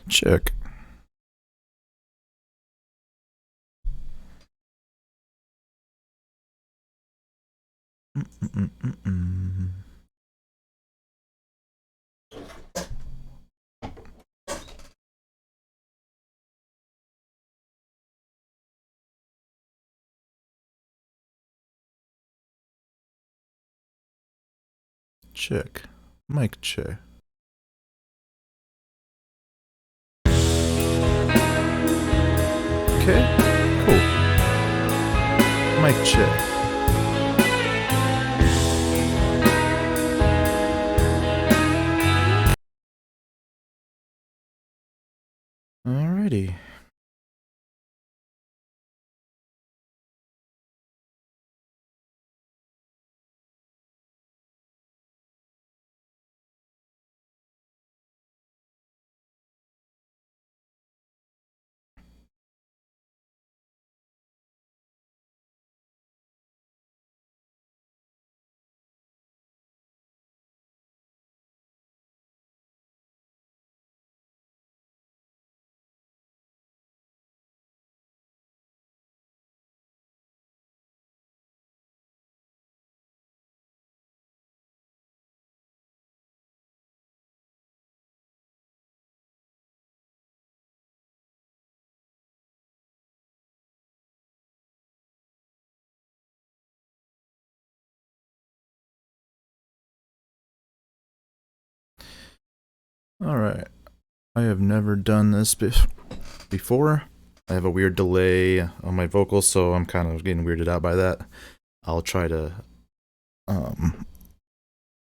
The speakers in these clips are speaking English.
Check. Check. Mic check. Okay, cool. Mic check. Alrighty. Alright. I have never done this before. I have a weird delay on my vocals, so I'm kind of getting weirded out by that. I'll try to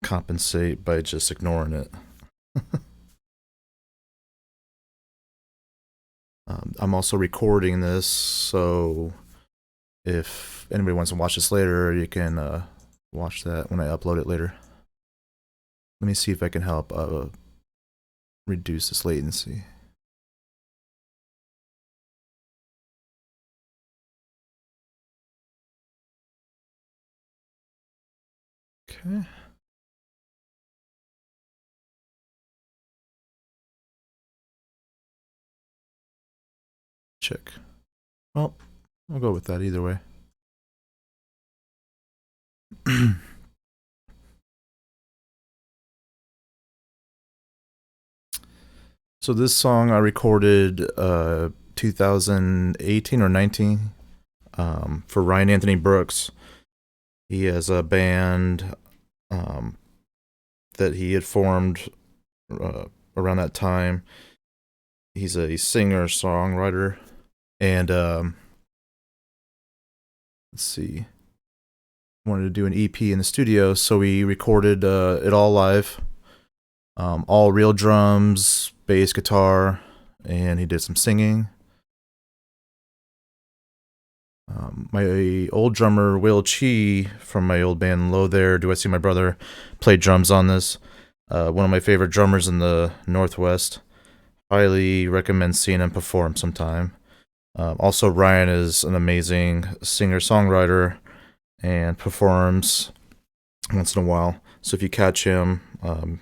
compensate by just ignoring it. I'm also recording this, so if anybody wants to watch this later, you can watch that when I upload it later. Let me see if I can help reduce this latency. Okay. Check. Well, I'll go with that either way. So this song I recorded 2018 or 19 for Ryan Anthony Brooks. He has a band that he had formed around that time. He's a singer-songwriter, and let's see, wanted to do an EP in the studio, so we recorded it all live, all real drums, bass, guitar, and he did some singing. My old drummer, Will Chi, from my old band Low There, Do I See My Brother, played drums on this. One of my favorite drummers in the Northwest. Highly recommend seeing him perform sometime. Also, Ryan is an amazing singer-songwriter and performs once in a while. So if you catch him,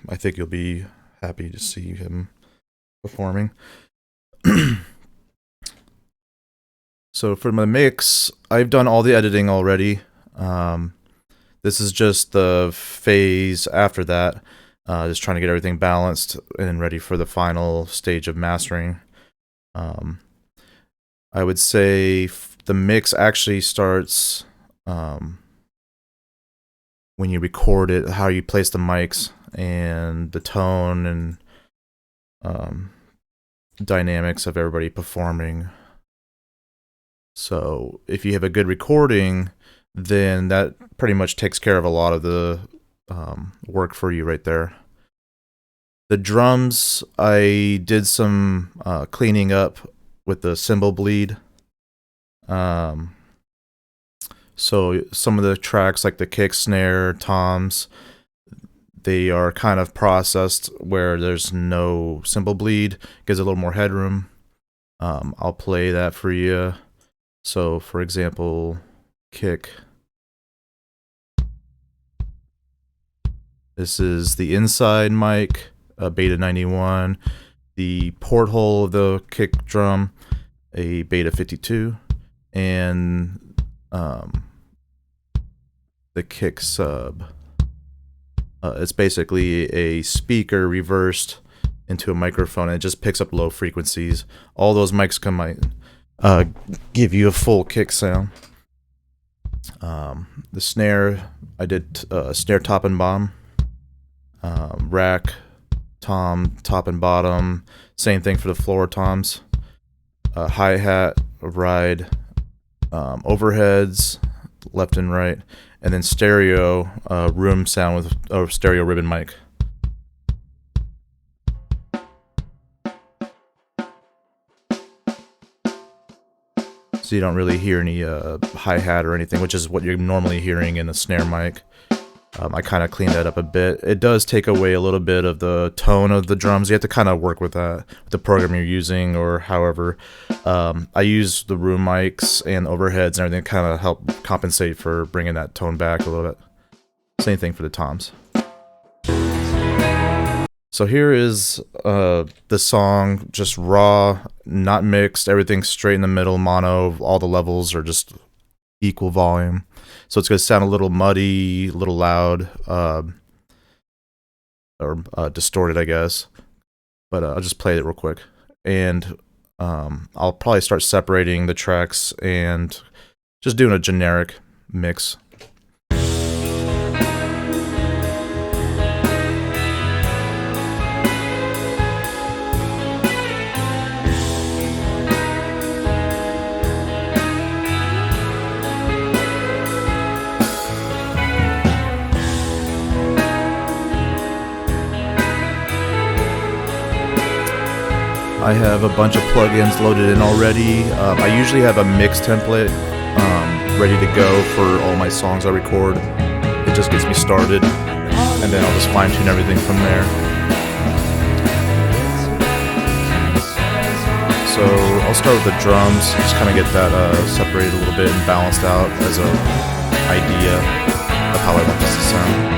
I think you'll be happy to see him performing. So for my mix, I've done all the editing already. This is just the phase after that. Just trying to get everything balanced and ready for the final stage of mastering. I would say the mix actually starts when you record it, how you place the mics and the tone and dynamics of everybody performing. So if you have a good recording, then that pretty much takes care of a lot of the work for you right there. The drums, I did some cleaning up with the cymbal bleed. So some of the tracks, like the kick, snare, toms, they are kind of processed where there's no cymbal bleed, gives a little more headroom. I'll play that for you. So, for example, kick. This is the inside mic, Beta 91. the porthole of the kick drum, a Beta 52, and the kick sub. It's basically a speaker reversed into a microphone, and it just picks up low frequencies. All those mics give you a full kick sound. The snare, I did snare top and bottom, rack, tom, top and bottom, same thing for the floor toms, hi-hat, ride, overheads, left and right, and then stereo room sound with a stereo ribbon mic. So you don't really hear any hi-hat or anything, which is what you're normally hearing in a snare mic. I kind of cleaned that up a bit. It does take away a little bit of the tone of the drums. You have to kind of work with that, with the program you're using, or however. I use the room mics and overheads and everything to kind of help compensate for bringing that tone back a little bit. Same thing for the toms. So here is the song, just raw, not mixed, everything straight in the middle, mono. All the levels are just equal volume. So it's going to sound a little muddy, a little loud, or distorted, I guess. But I'll just play it real quick. And I'll probably start separating the tracks and just doing a generic mix. I have a bunch of plugins loaded in already. I usually have a mix template ready to go for all my songs I record. It just gets me started, and then I'll just fine-tune everything from there. So I'll start with the drums, just kind of get that separated a little bit and balanced out as an idea of how I want this to sound.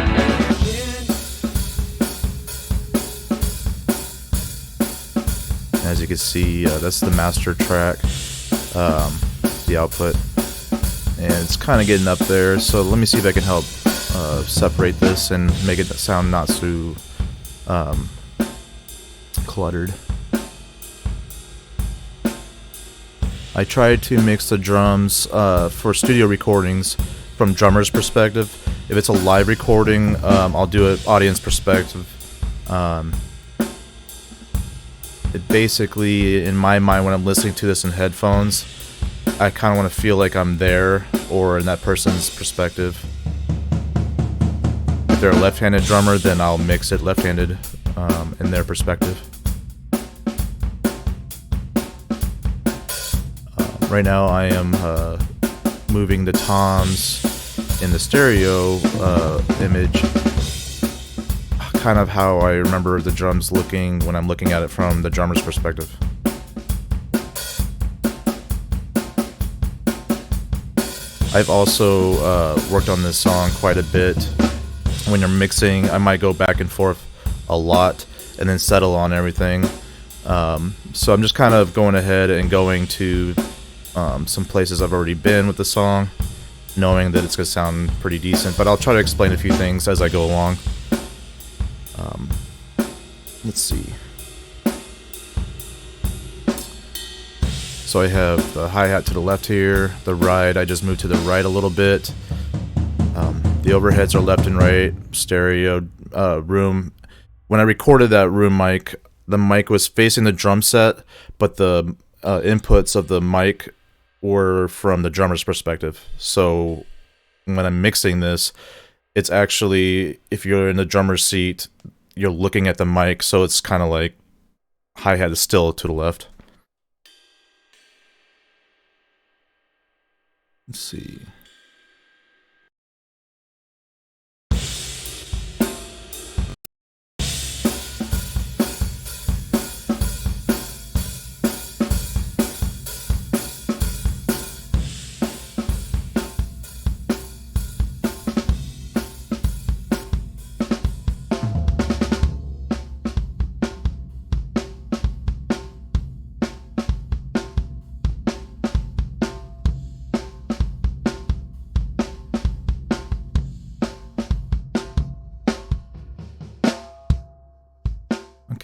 As you can see, that's the master track, the output, and it's kind of getting up there. So let me see if I can help separate this and make it sound not so cluttered. I tried to mix the drums for studio recordings from drummer's perspective. If it's a live recording, I'll do an audience perspective. It basically, in my mind, when I'm listening to this in headphones, I kind of want to feel like I'm there or in that person's perspective. If they're a left-handed drummer, then I'll mix it left-handed in their perspective. Right now I am moving the toms in the stereo image, kind of how I remember the drums looking when I'm looking at it from the drummer's perspective. I've also worked on this song quite a bit. When you're mixing, I might go back and forth a lot and then settle on everything. So I'm just kind of going ahead and going to some places I've already been with the song, knowing that it's going to sound pretty decent, but I'll try to explain a few things as I go along. Let's see. So I have the hi-hat to the left here, the ride, I just moved to the right a little bit. The overheads are left and right, stereo, room. When I recorded that room mic, the mic was facing the drum set, but the inputs of the mic were from the drummer's perspective. So when I'm mixing this, it's actually, if you're in the drummer's seat, you're looking at the mic, so it's kind of like hi-hat is still to the left. Let's see.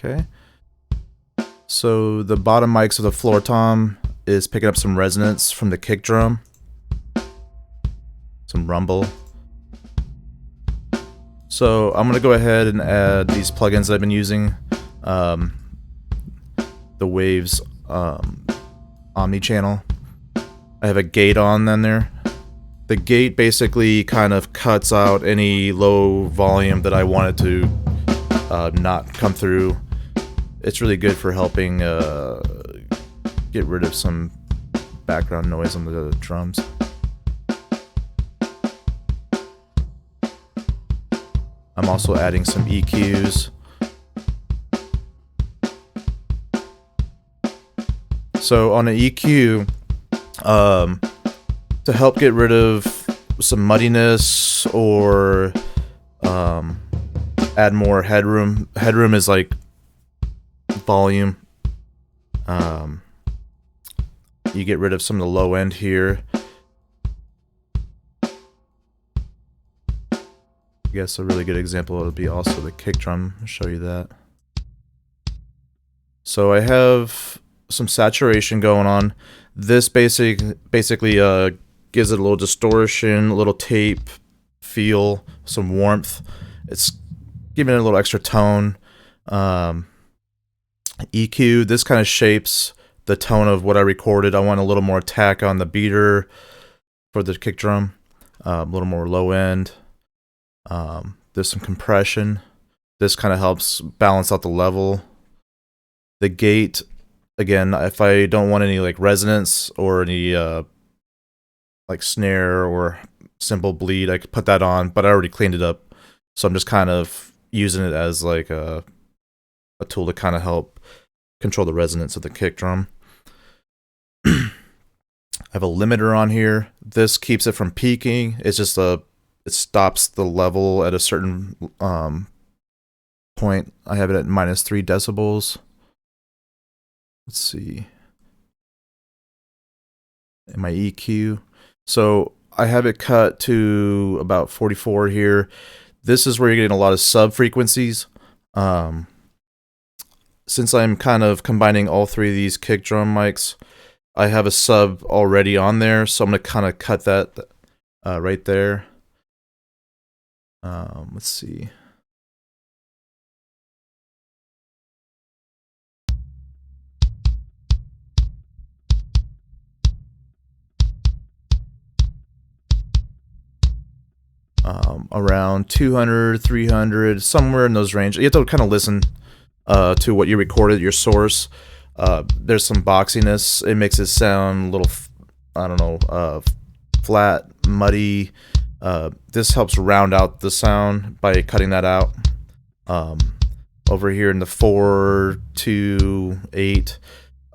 Okay. So the bottom mics of the floor tom is picking up some resonance from the kick drum. Some rumble. So I'm going to go ahead and add these plugins that I've been using. The Waves Omni channel. I have a gate on then there. The gate basically kind of cuts out any low volume that I wanted to not come through. It's really good for helping get rid of some background noise on the drums. I'm also adding some EQs. So on an EQ, to help get rid of some muddiness or add more headroom. Headroom is like volume. You get rid of some of the low end here. I guess a really good example would be also the kick drum. I'll show you that. So I have some saturation going on. This basically gives it a little distortion, a little tape feel, some warmth. It's giving it a little extra tone. EQ, this kind of shapes the tone of what I recorded. I want a little more attack on the beater for the kick drum, a little more low end. There's some compression. This kind of helps balance out the level. The gate, again, if I don't want any like resonance or any like snare or simple bleed, I could put that on, but I already cleaned it up. So I'm just kind of using it as like a tool to kind of help control the resonance of the kick drum. I have a limiter on here. This keeps it from peaking. It's just it stops the level at a certain point. I have it at -3 decibels. Let's see. And my EQ. So I have it cut to about 44 here. This is where you're getting a lot of sub frequencies. Since I'm kind of combining all three of these kick drum mics, I have a sub already on there, so I'm going to kind of cut that right there. Let's see. Around 200, 300, somewhere in those range. You have to kind of listen to what you recorded, your source. There's some boxiness. It makes it sound a little, I don't know, flat, muddy. This helps round out the sound by cutting that out. Over here in the 4 to 8,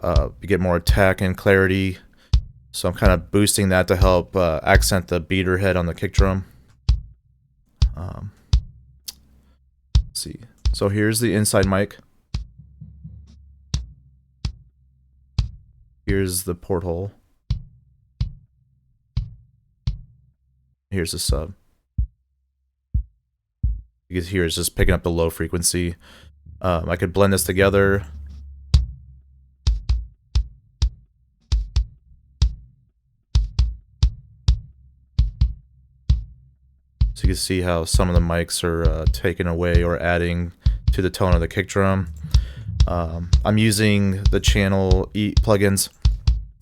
you get more attack and clarity. So I'm kind of boosting that to help accent the beater head on the kick drum. Let's see. So here's the inside mic. Here's the porthole. Here's the sub. You can hear it's just picking up the low frequency. I could blend this together. So you can see how some of the mics are taken away or adding to the tone of the kick drum. I'm using the channel plugins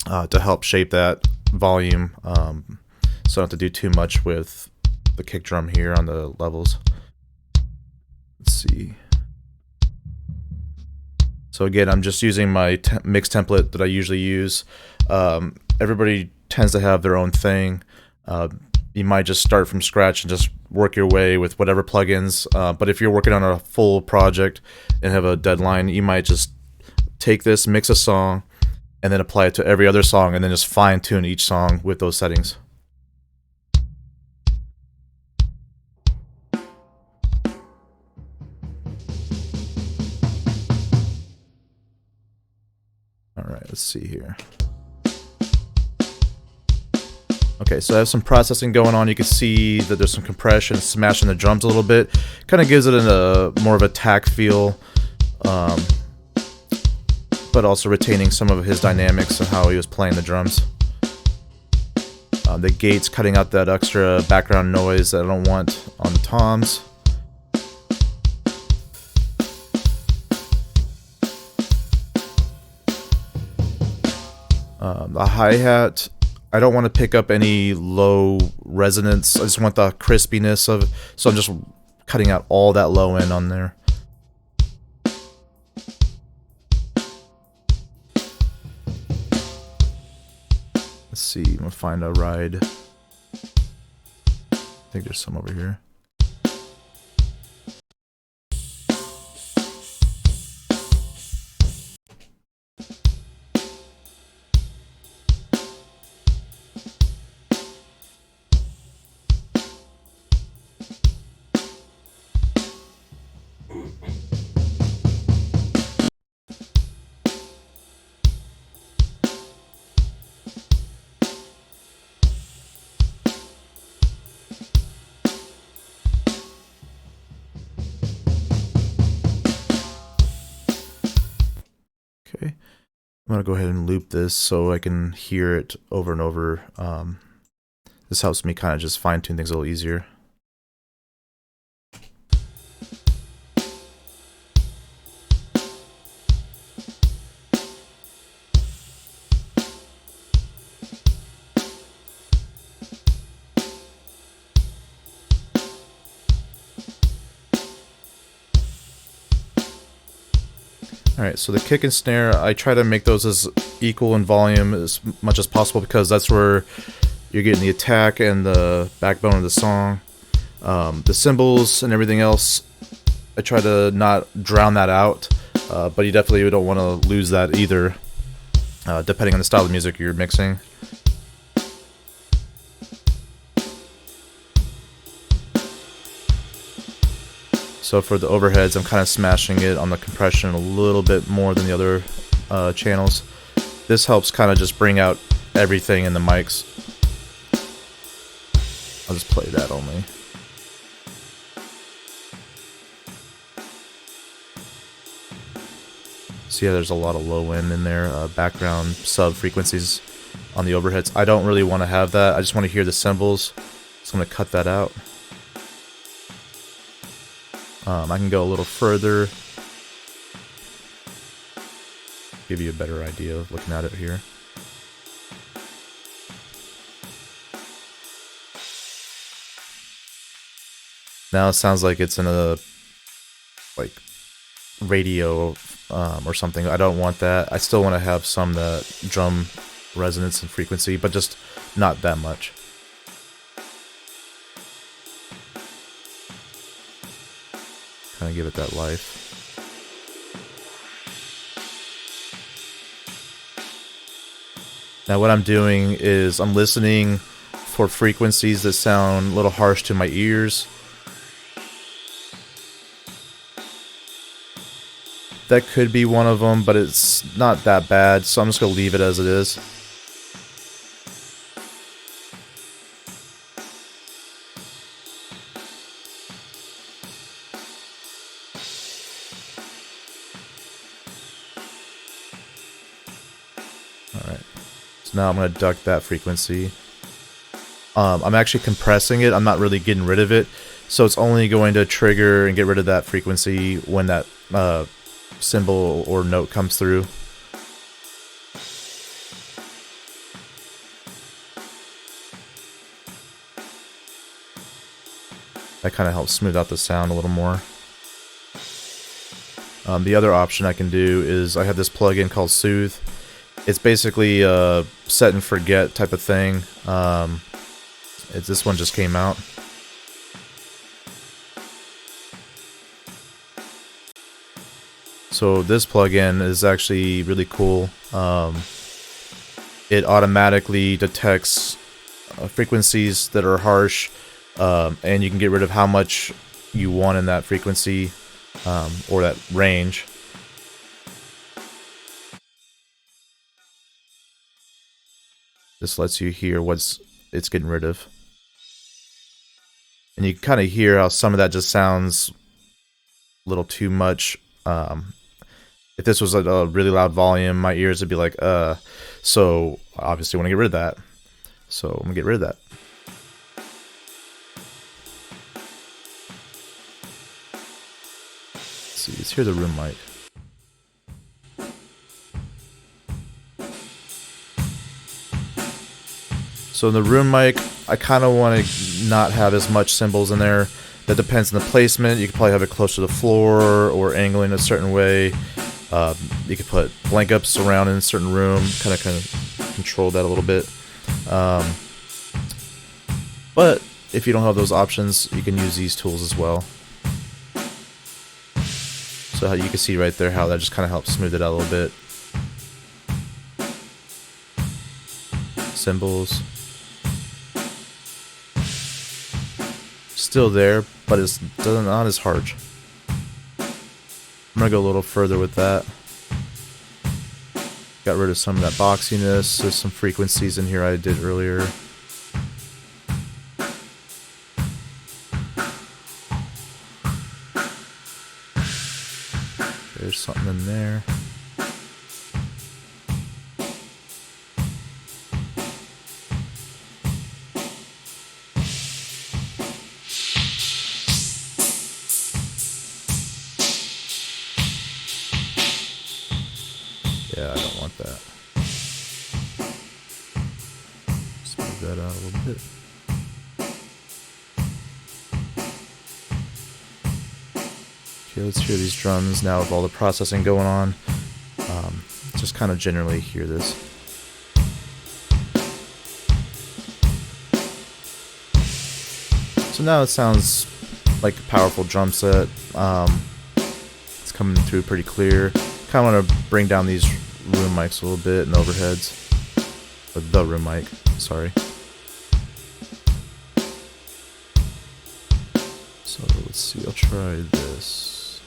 to help shape that volume, so I don't have to do too much with the kick drum here on the levels. Let's see. So again, I'm just using my mix template that I usually use. Everybody tends to have their own thing. You might just start from scratch and just work your way with whatever plugins. But if you're working on a full project and have a deadline, you might just take this, mix a song, and then apply it to every other song, and then just fine tune each song with those settings. All right, let's see here. Okay, so I have some processing going on. You can see that there's some compression, smashing the drums a little bit. Kind of gives it a more of a tack feel. um, but also retaining some of his dynamics and how he was playing the drums. The gates cutting out that extra background noise that I don't want on the toms. The hi-hat, I don't want to pick up any low resonance. I just want the crispiness of it, so I'm just cutting out all that low end on there. Let's see, I'm gonna find a ride. I think there's some over here. Okay, I'm gonna go ahead and loop this so I can hear it over and over. This helps me kind of just fine-tune things a little easier. Alright, so the kick and snare, I try to make those as equal in volume as much as possible because that's where you're getting the attack and the backbone of the song. The cymbals and everything else, I try to not drown that out, but you definitely don't want to lose that either, depending on the style of music you're mixing. So for the overheads, I'm kind of smashing it on the compression a little bit more than the other channels. This helps kind of just bring out everything in the mics. I'll just play that only. So yeah, there's a lot of low end in there, background sub frequencies on the overheads. I don't really want to have that. I just want to hear the cymbals, so I'm going to cut that out. I can go a little further, give you a better idea of looking at it here. Now it sounds like it's in a radio or something. I don't want that. I still want to have some that drum resonance and frequency, but just not that much. Kind of give it that life. Now what I'm doing is I'm listening for frequencies that sound a little harsh to my ears. That could be one of them, but it's not that bad, so I'm just going to leave it as it is. Alright, so now I'm going to duck that frequency. I'm actually compressing it, I'm not really getting rid of it, so it's only going to trigger and get rid of that frequency when that symbol or note comes through. That kind of helps smooth out the sound a little more. The other option I can do is I have this plugin called Soothe. It's basically a set and forget type of thing. This one just came out. So this plugin is actually really cool. It automatically detects frequencies that are harsh, and you can get rid of how much you want in that frequency or that range. This lets you hear what it's getting rid of. And you can kind of hear how some of that just sounds a little too much. If this was at a really loud volume, my ears would be like, So obviously, I want to get rid of that. So I'm gonna get rid of that. Let's see, let's hear the room mic. So in the room mic, I kind of want to not have as much cymbals in there. That depends on the placement. You could probably have it close to the floor or angling a certain way. You could put blank ups around in a certain room, kind of control that a little bit. But if you don't have those options, you can use these tools as well. So you can see right there how that just kind of helps smooth it out a little bit. Cymbals. Still there, but it's not as harsh. I'm gonna go a little further with that. Got rid of some of that boxiness. There's some frequencies in here I did earlier. There's something in there. Yeah, I don't want that. Smooth that out a little bit. Okay, let's hear these drums now with all the processing going on. Just kind of generally hear this. So now it sounds like a powerful drum set. It's coming through pretty clear. Kind of want to bring down these room mics a little bit and overheads. Or the room mic, sorry. So let's see, I'll try this.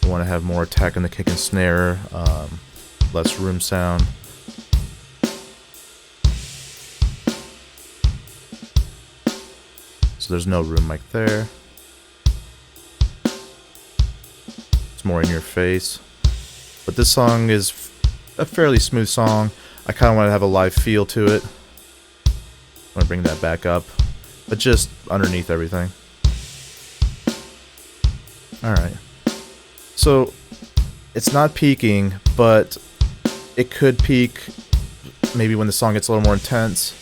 I want to have more attack in the kick and snare, less room sound. So there's no room mic there. It's more in your face. But this song is a fairly smooth song. I kind of want to have a live feel to it. I want to bring that back up, but just underneath everything. Alright. So, it's not peaking, but it could peak maybe when the song gets a little more intense.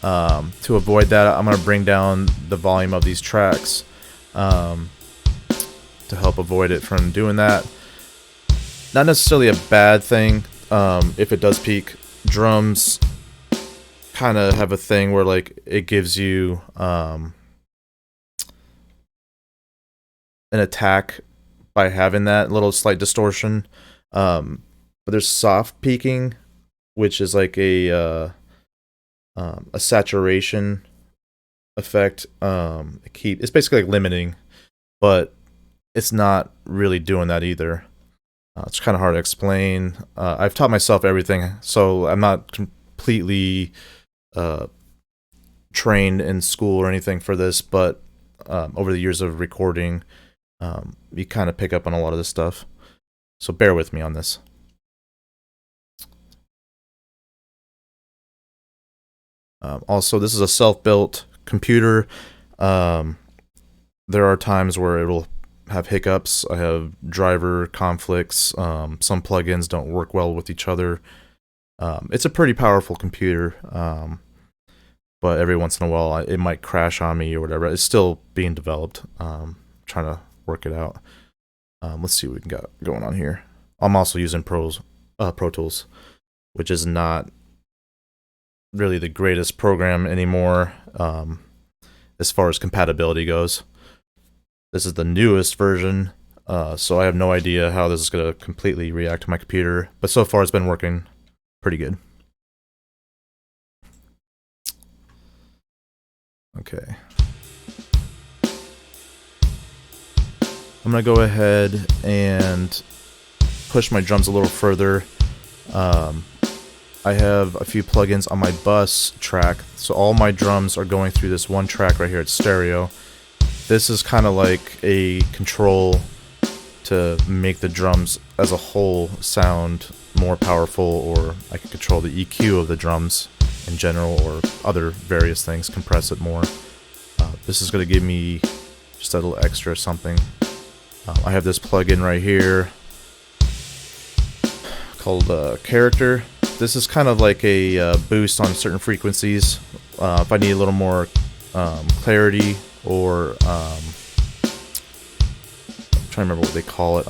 To avoid that, I'm going to bring down the volume of these tracks to help avoid it from doing that. Not necessarily a bad thing if it does peak. Drums kind of have a thing where like it gives you an attack by having that little slight distortion. But there's soft peaking, which is like a saturation effect. It's basically like limiting, but it's not really doing that either. It's kind of hard to explain. I've taught myself everything, so I'm not completely trained in school or anything for this, but over the years of recording, you kind of pick up on a lot of this stuff. So bear with me on this. Also, this is a self-built computer. There are times where it'll have hiccups. I have driver conflicts. Some plugins don't work well with each other. It's a pretty powerful computer, but every once in a while it might crash on me or whatever. It's still being developed. Trying to work it out. Let's see what we got going on here. I'm also using Pro Tools, which is not really the greatest program anymore as far as compatibility goes. This is the newest version, so I have no idea how this is going to completely react to my computer, but so far it's been working pretty good. Okay. I'm going to go ahead and push my drums a little further. I have a few plugins on my bus track, so all my drums are going through this one track right here. It's stereo. This is kind of like a control to make the drums as a whole sound more powerful, or I can control the EQ of the drums in general, or other various things, compress it more. This is going to give me just a little extra something. I have this plugin right here called Character. This is kind of like a boost on certain frequencies. If I need a little more clarity, or I'm trying to remember what they call it.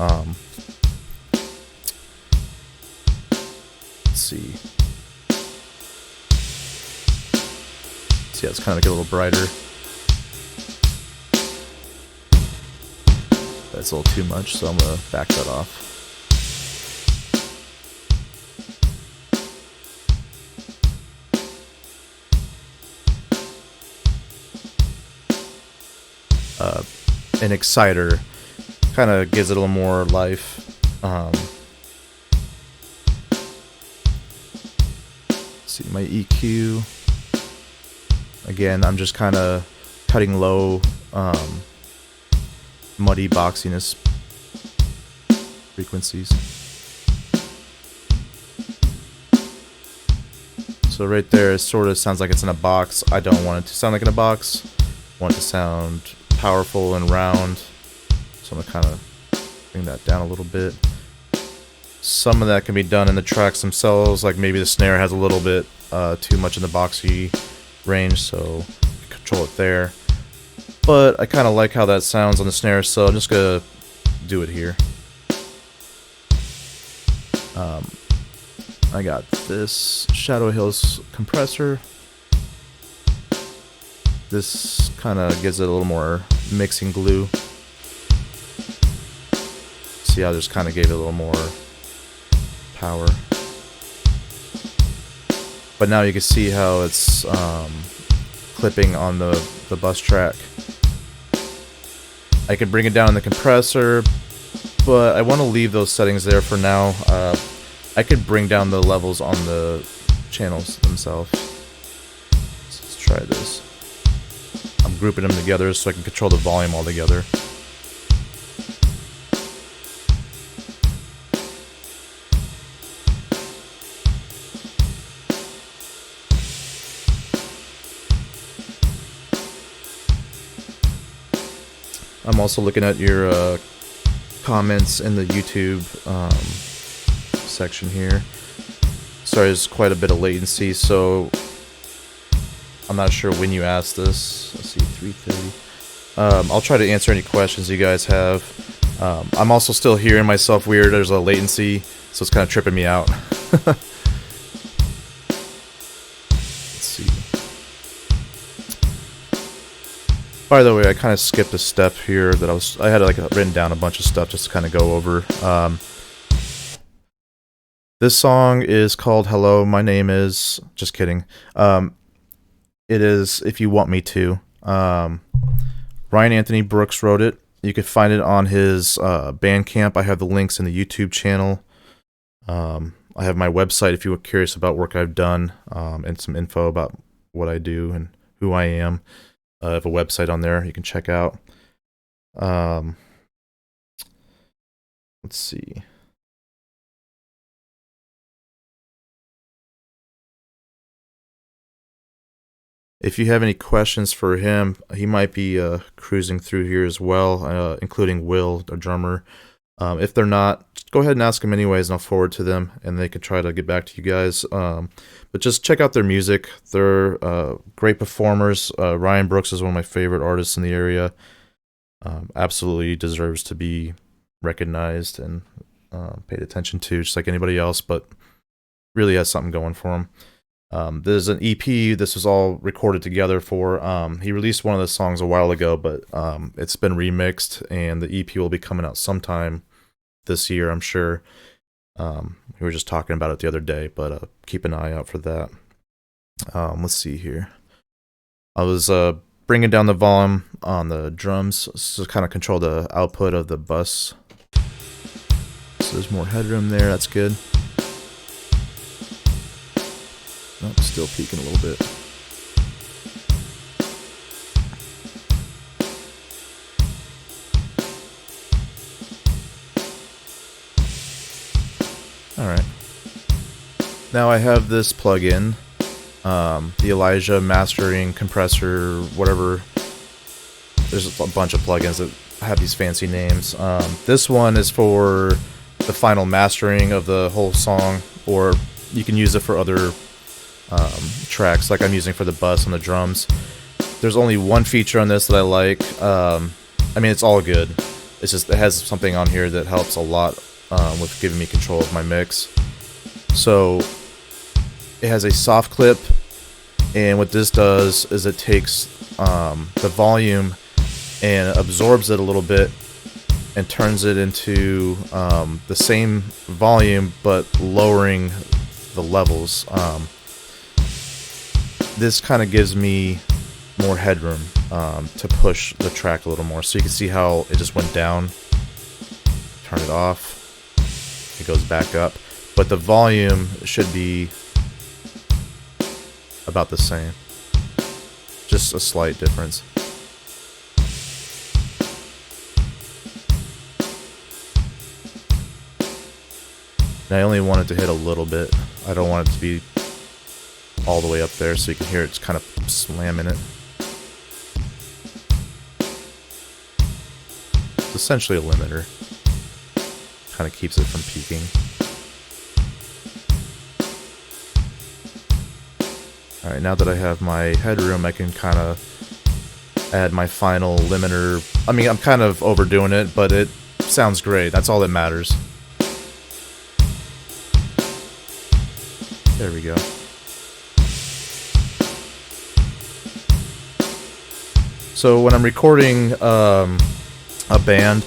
Let's see. So yeah, it's kind of like a little brighter. That's a little too much, so I'm gonna back that off. An exciter kind of gives it a little more life. See my EQ. Again, I'm just kind of cutting low, muddy boxiness frequencies. So right there, it sort of sounds like it's in a box. I don't want it to sound like in a box. I want it to sound powerful and round. So I'm gonna kind of bring that down a little bit. Some of that can be done in the tracks themselves, like maybe the snare has a little bit too much in the boxy range, so control it there. But I kind of like how that sounds on the snare, so I'm just gonna do it here. I got this Shadow Hills compressor. This kind of gives it a little more mixing glue. See, I just kind of gave it a little more power. But now you can see how it's clipping on the bus track. I can bring it down in the compressor, but I want to leave those settings there for now. I could bring down the levels on the channels themselves. So let's try this. I'm grouping them together so I can control the volume all together. I'm also looking at your comments in the YouTube section here. Sorry, there's quite a bit of latency, so I'm not sure when you asked this. Let's see, 3:30. I'll try to answer any questions you guys have. I'm also still hearing myself weird. There's a latency, so it's kind of tripping me out. Let's see. By the way, I kind of skipped a step here that I had like written down a bunch of stuff just to kind of go over. This song is called Hello, My Name Is... Just kidding. It is If You Want Me To. Ryan Anthony Brooks wrote it. You can find it on his Bandcamp. I have the links in the YouTube channel. I have my website if you were curious about work I've done, and some info about what I do and who I am. I have a website on there you can check out. Let's see. If you have any questions for him, he might be cruising through here as well, including Will, the drummer. If they're not, go ahead and ask them anyways, and I'll forward to them, and they can try to get back to you guys. But just check out their music. They're great performers. Ryan Brooks is one of my favorite artists in the area. Absolutely deserves to be recognized and paid attention to, just like anybody else, but really has something going for him. There's an EP. This was all recorded together for. He released one of the songs a while ago, but it's been remixed, and the EP will be coming out sometime this year, I'm sure. We were just talking about it the other day, but keep an eye out for that. Let's see here. I was bringing down the volume on the drums to kind of control the output of the bus. So there's more headroom there. That's good. Oh, still peaking a little bit. Now I have this plugin, the Elijah Mastering Compressor, whatever. There's a bunch of plugins that have these fancy names. This one is for the final mastering of the whole song, or you can use it for other tracks, like I'm using for the bass and the drums. There's only one feature on this that I like. I mean, it's all good. It's just it has something on here that helps a lot with giving me control of my mix. So it has a soft clip, and what this does is it takes the volume and absorbs it a little bit and turns it into the same volume but lowering the levels. This kind of gives me more headroom to push the track a little more. So you can see how it just went down. Turn it off. It goes back up. But the volume should be about the same. Just a slight difference. And I only want it to hit a little bit. I don't want it to be all the way up there, so you can hear it's kind of slamming it. It's essentially a limiter. Kind of keeps it from peaking. Alright, now that I have my headroom, I can kind of add my final limiter. I mean, I'm kind of overdoing it, but it sounds great. That's all that matters. There we go. So when I'm recording a band,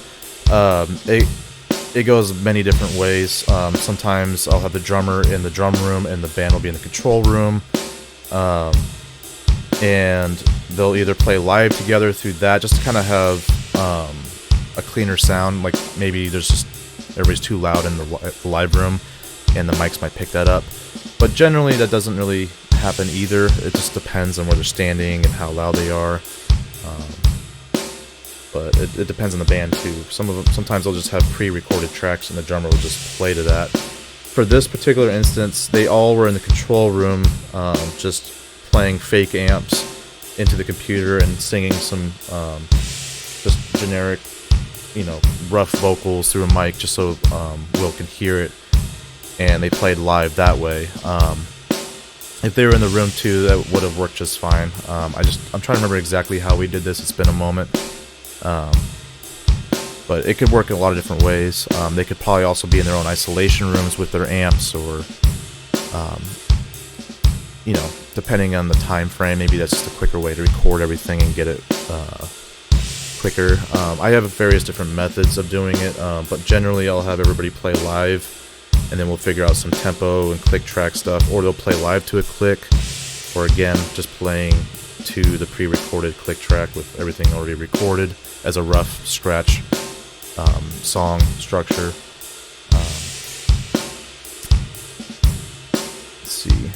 it goes many different ways. Sometimes I'll have the drummer in the drum room and the band will be in the control room. And they'll either play live together through that, just to kind of have a cleaner sound. Like maybe there's just everybody's too loud in the live room and the mics might pick that up. But generally that doesn't really happen either. It just depends on where they're standing and how loud they are. But it depends on the band too. Sometimes they'll just have pre-recorded tracks and the drummer will just play to that. For this particular instance, they all were in the control room, just playing fake amps into the computer and singing some just generic, rough vocals through a mic just so Will can hear it. And they played live that way. If they were in the room too, that would have worked just fine. I'm trying to remember exactly how we did this. It's been a moment. But it could work in a lot of different ways. They could probably also be in their own isolation rooms with their amps, or depending on the time frame, maybe that's just a quicker way to record everything and get it quicker. I have various different methods of doing it, but generally I'll have everybody play live, and then we'll figure out some tempo and click track stuff, or they'll play live to a click, or again, just playing to the pre-recorded click track with everything already recorded as a rough scratch song structure. Let's see.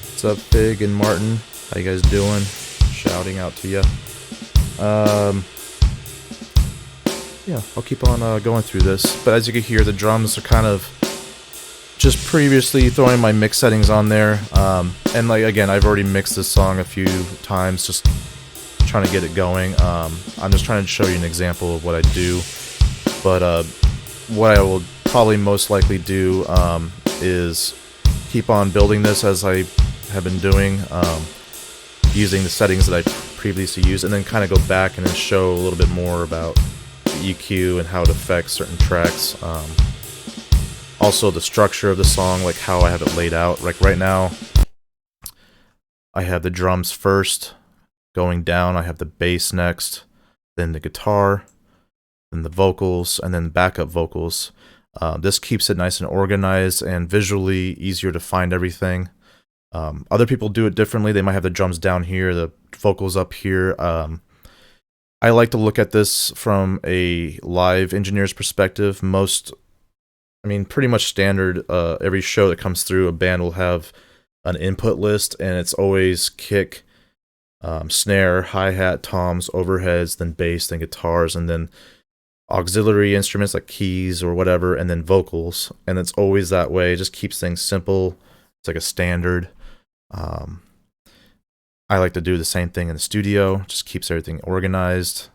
What's up, Fig and Martin? How you guys doing? Shouting out to you. Yeah, I'll keep on going through this. But as you can hear, the drums are kind of just previously throwing my mix settings on there. And again, I've already mixed this song a few times, just trying to get it going. I'm just trying to show you an example of what I do. But what I will probably most likely do is keep on building this as I have been doing, using the settings that I previously used, and then kind of go back and then show a little bit more about EQ and how it affects certain tracks. Also the structure of the song, like how I have it laid out. Like right now, I have the drums first, going down, I have the bass next, then the guitar, then the vocals, and then backup vocals. This keeps it nice and organized and visually easier to find everything. Other people do it differently. They might have the drums down here, the vocals up here. I like to look at this from a live engineer's perspective. Pretty much standard, every show that comes through, a band will have an input list, and it's always kick, snare, hi-hat, toms, overheads, then bass, then guitars, and then auxiliary instruments like keys or whatever, and then vocals. And it's always that way. It just keeps things simple. It's like a standard. Um, I like to do the same thing in the studio. Just keeps everything organized.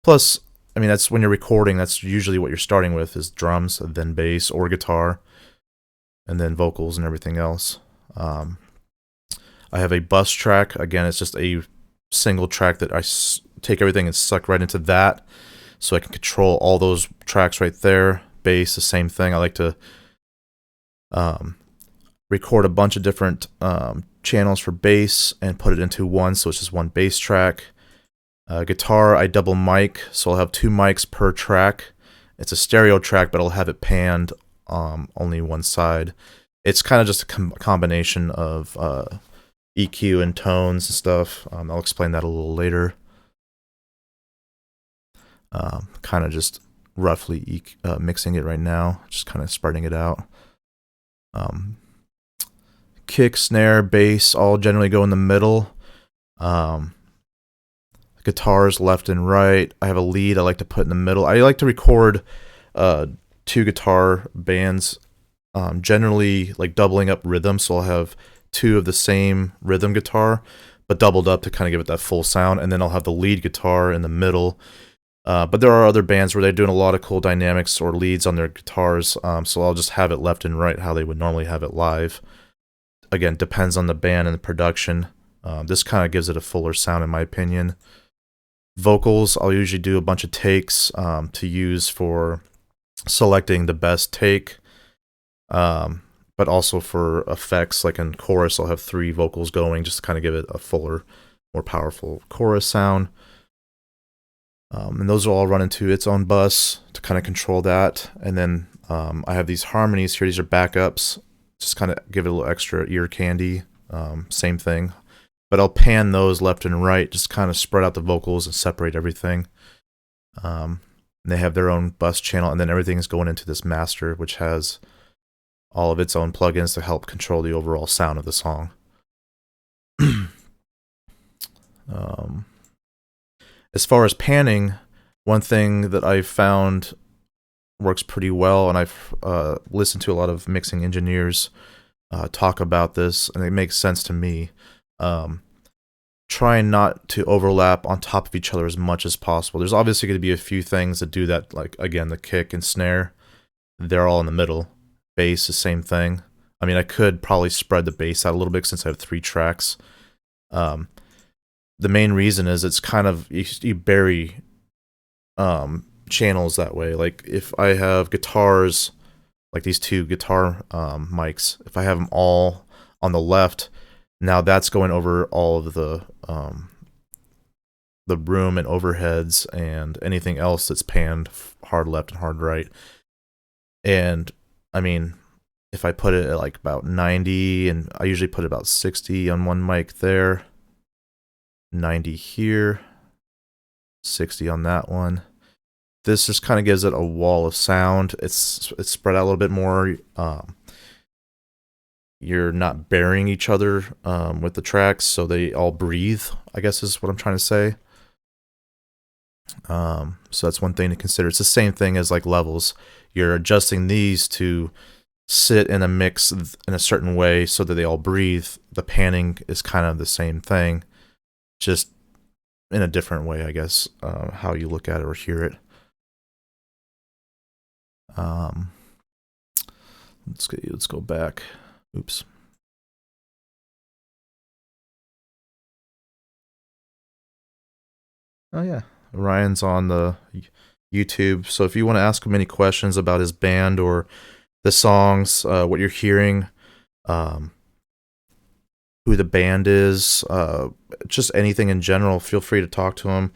Plus, I mean, that's when you're recording. That's usually what you're starting with is drums, then bass or guitar, and then vocals and everything else. I have a bus track. Again, it's just a single track that I take everything and suck right into that, so I can control all those tracks right there. Bass, the same thing. I like to record a bunch of different channels for bass and put it into one, so it's just one bass track. Guitar, I double mic, so I'll have 2 mics per track. It's a stereo track, but I'll have it panned only one side. It's kind of just a combination of EQ and tones and stuff. I'll explain that a little later. Kind of just roughly mixing it right now, just kind of spreading it out. Kick, snare, bass all generally go in the middle. Guitars left and right. I have a lead I like to put in the middle. I like to record 2 guitar bands, generally like doubling up rhythm, so I'll have 2 of the same rhythm guitar but doubled up to kind of give it that full sound, and then I'll have the lead guitar in the middle. But there are other bands where they're doing a lot of cool dynamics or leads on their guitars, so I'll just have it left and right how they would normally have it live. Again, depends on the band and the production. This kind of gives it a fuller sound in my opinion. Vocals, I'll usually do a bunch of takes to use for selecting the best take, but also for effects. Like in chorus, I'll have 3 vocals going just to kind of give it a fuller, more powerful chorus sound. And those will all run into its own bus to kind of control that. And then I have these harmonies here. These are backups. Just kind of give it a little extra ear candy. Same thing. But I'll pan those left and right, just kind of spread out the vocals and separate everything. And they have their own bus channel, and then everything is going into this master, which has all of its own plugins to help control the overall sound of the song. As far as panning, one thing that I've found works pretty well, and I've listened to a lot of mixing engineers talk about this, and it makes sense to me. Try not to overlap on top of each other as much as possible. There's obviously going to be a few things that do that, like, again, the kick and snare. They're all in the middle. Bass, the same thing. I mean, I could probably spread the bass out a little bit since I have 3 tracks. The main reason is it's kind of, you bury channels that way. Like, if I have guitars, like these 2 guitar mics, if I have them all on the left, now that's going over all of the room and overheads and anything else that's panned hard left and hard right. And I mean, if I put it at like about 90, and I usually put about 60 on one mic there, 90 here, 60 on that one. This just kind of gives it a wall of sound. It's spread out a little bit more. You're not burying each other with the tracks, so they all breathe, I guess is what I'm trying to say. So that's one thing to consider. It's the same thing as like levels. You're adjusting these to sit in a mix in a certain way so that they all breathe. The panning is kind of the same thing, just in a different way, I guess, how you look at it or hear it. Let's go back. Oops. Oh yeah, Ryan's on the YouTube, so if you want to ask him any questions about his band or the songs, what you're hearing, who the band is, just anything in general, feel free to talk to him.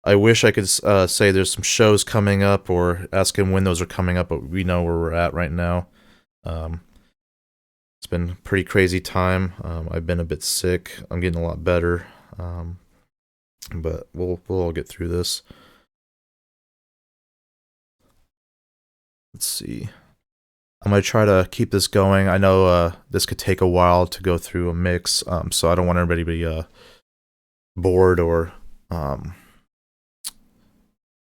I wish I could say there's some shows coming up or ask him when those are coming up, but we know where we're at right now. It's been a pretty crazy time. I've been a bit sick. I'm getting a lot better. But we'll all get through this. Let's see. I'm going to try to keep this going. I know this could take a while to go through a mix, so I don't want everybody to be bored or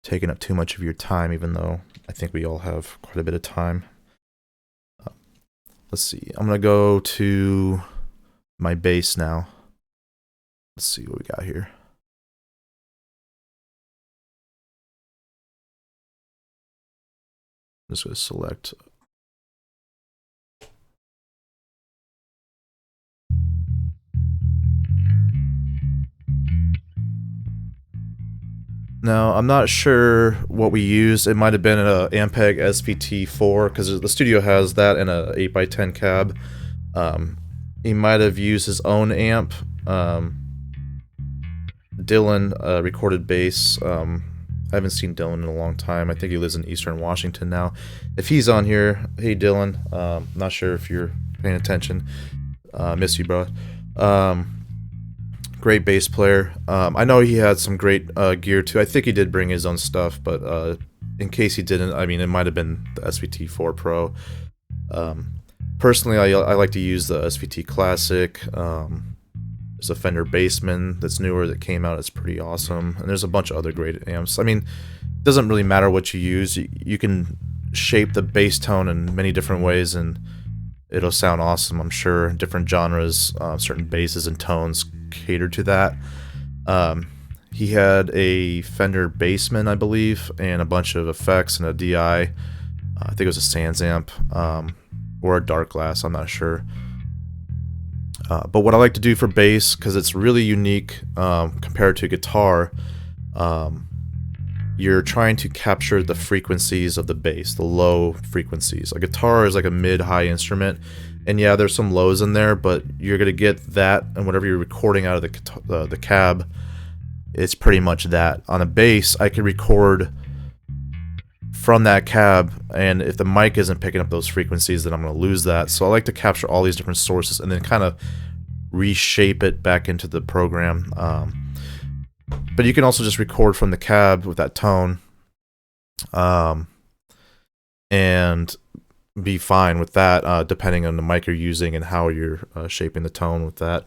taking up too much of your time, even though I think we all have quite a bit of time. Let's see. I'm going to go to my bass now. Let's see what we got here. I'm just going to select. Now, I'm not sure what we used. It might have been a Ampeg SVT4, because the studio has that in a 8x10 cab. He might have used his own amp. Dylan recorded bass. I haven't seen Dylan in a long time. I think he lives in Eastern Washington now. If he's on here, hey Dylan. Not sure if you're paying attention. Miss you, bro. Great bass player. I know he had some great gear too. I think he did bring his own stuff, but in case he didn't, I mean, it might have been the SVT4 Pro. Personally, I like to use the SVT Classic. There's a Fender Bassman that's newer that came out. It's pretty awesome. And there's a bunch of other great amps. I mean, it doesn't really matter what you use. You can shape the bass tone in many different ways, and it'll sound awesome, I'm sure. Different genres, certain basses and tones cater to that. He had a Fender Bassman, I believe, and a bunch of effects and a DI. I think it was a Sans amp, or a Dark Glass, I'm not sure. But what I like to do for bass, because it's really unique compared to guitar, you're trying to capture the frequencies of the bass, the low frequencies. A guitar is like a mid-high instrument, and yeah, there's some lows in there, but you're gonna get that, and whatever you're recording out of the cab, it's pretty much that. On a bass, I can record from that cab, and if the mic isn't picking up those frequencies, then I'm gonna lose that. So I like to capture all these different sources and then kind of reshape it back into the program. But you can also just record from the cab with that tone, and be fine with that, depending on the mic you're using and how you're shaping the tone with that.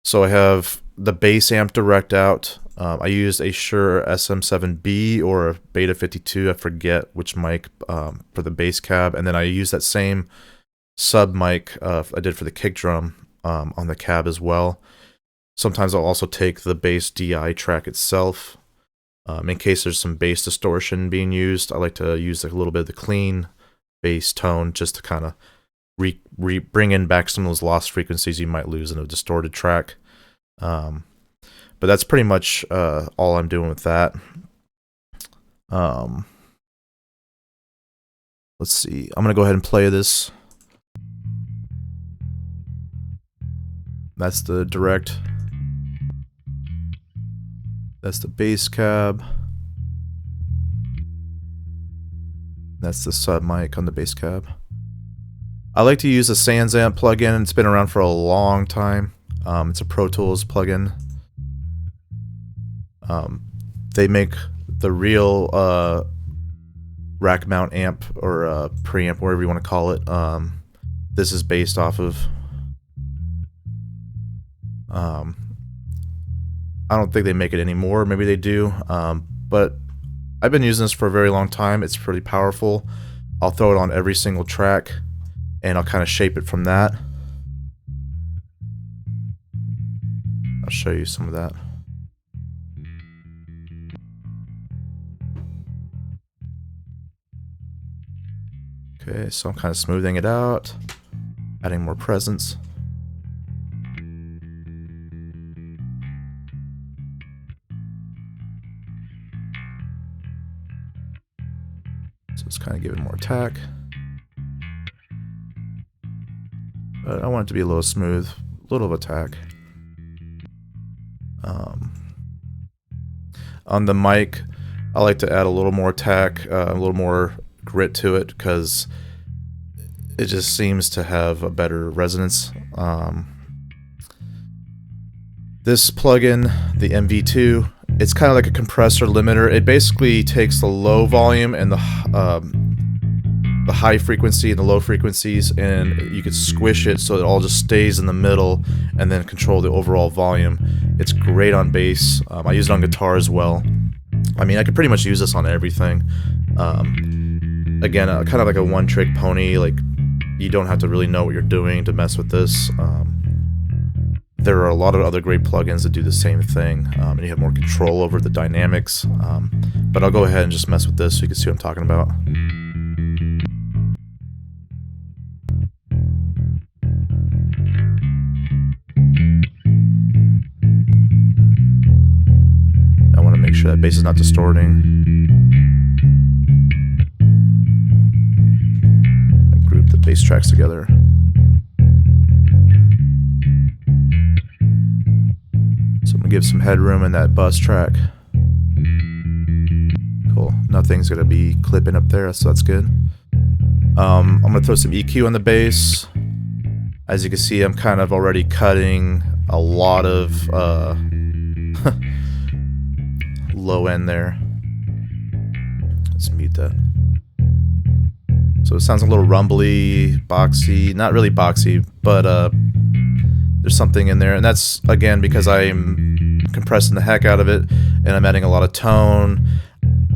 So I have the bass amp direct out. I used a Shure SM7B or a Beta 52, I forget which mic, for the bass cab, and then I used that same sub mic I did for the kick drum on the cab as well. Sometimes I'll also take the bass DI track itself, in case there's some bass distortion being used. I like to use a little bit of the clean bass tone just to kind of bring in back some of those lost frequencies you might lose in a distorted track. But that's pretty much all I'm doing with that. Let's see. I'm going to go ahead and play this. That's the direct. That's the bass cab. That's the sub mic on the bass cab. I like to use a Sans amp plugin. It's been around for a long time. It's a Pro Tools plugin. They make the real rack mount amp or preamp, whatever you want to call it. This is based off of. I don't think they make it anymore. Maybe they do. But I've been using this for a very long time. It's pretty powerful. I'll throw it on every single track, and I'll kind of shape it from that. I'll show you some of that. Okay, so I'm kind of smoothing it out, adding more presence. So it's kind of giving more attack. But I want it to be a little smooth, a little of attack. On the mic, I like to add a little more attack, a little more grit to it, because it just seems to have a better resonance. This plugin, the MV2, it's kind of like a compressor limiter. It basically takes the low volume and the the high frequency and the low frequencies, and you could squish it so it all just stays in the middle, and then control the overall volume. It's great on bass. I use it on guitar as well. I mean, I could pretty much use this on everything. Again, kind of like a one-trick pony. Like, you don't have to really know what you're doing to mess with this. There are a lot of other great plugins that do the same thing, and you have more control over the dynamics. But I'll go ahead and just mess with this so you can see what I'm talking about. I want to make sure that bass is not distorting. I group the bass tracks together. So I'm going to give some headroom in that bus track. Cool. Nothing's going to be clipping up there, so that's good. I'm going to throw some EQ on the bass. As you can see, I'm kind of already cutting a lot of low end there. Let's mute that. So it sounds a little rumbly, boxy. Not really boxy, but there's something in there. And that's, again, because I'm compressing the heck out of it and I'm adding a lot of tone.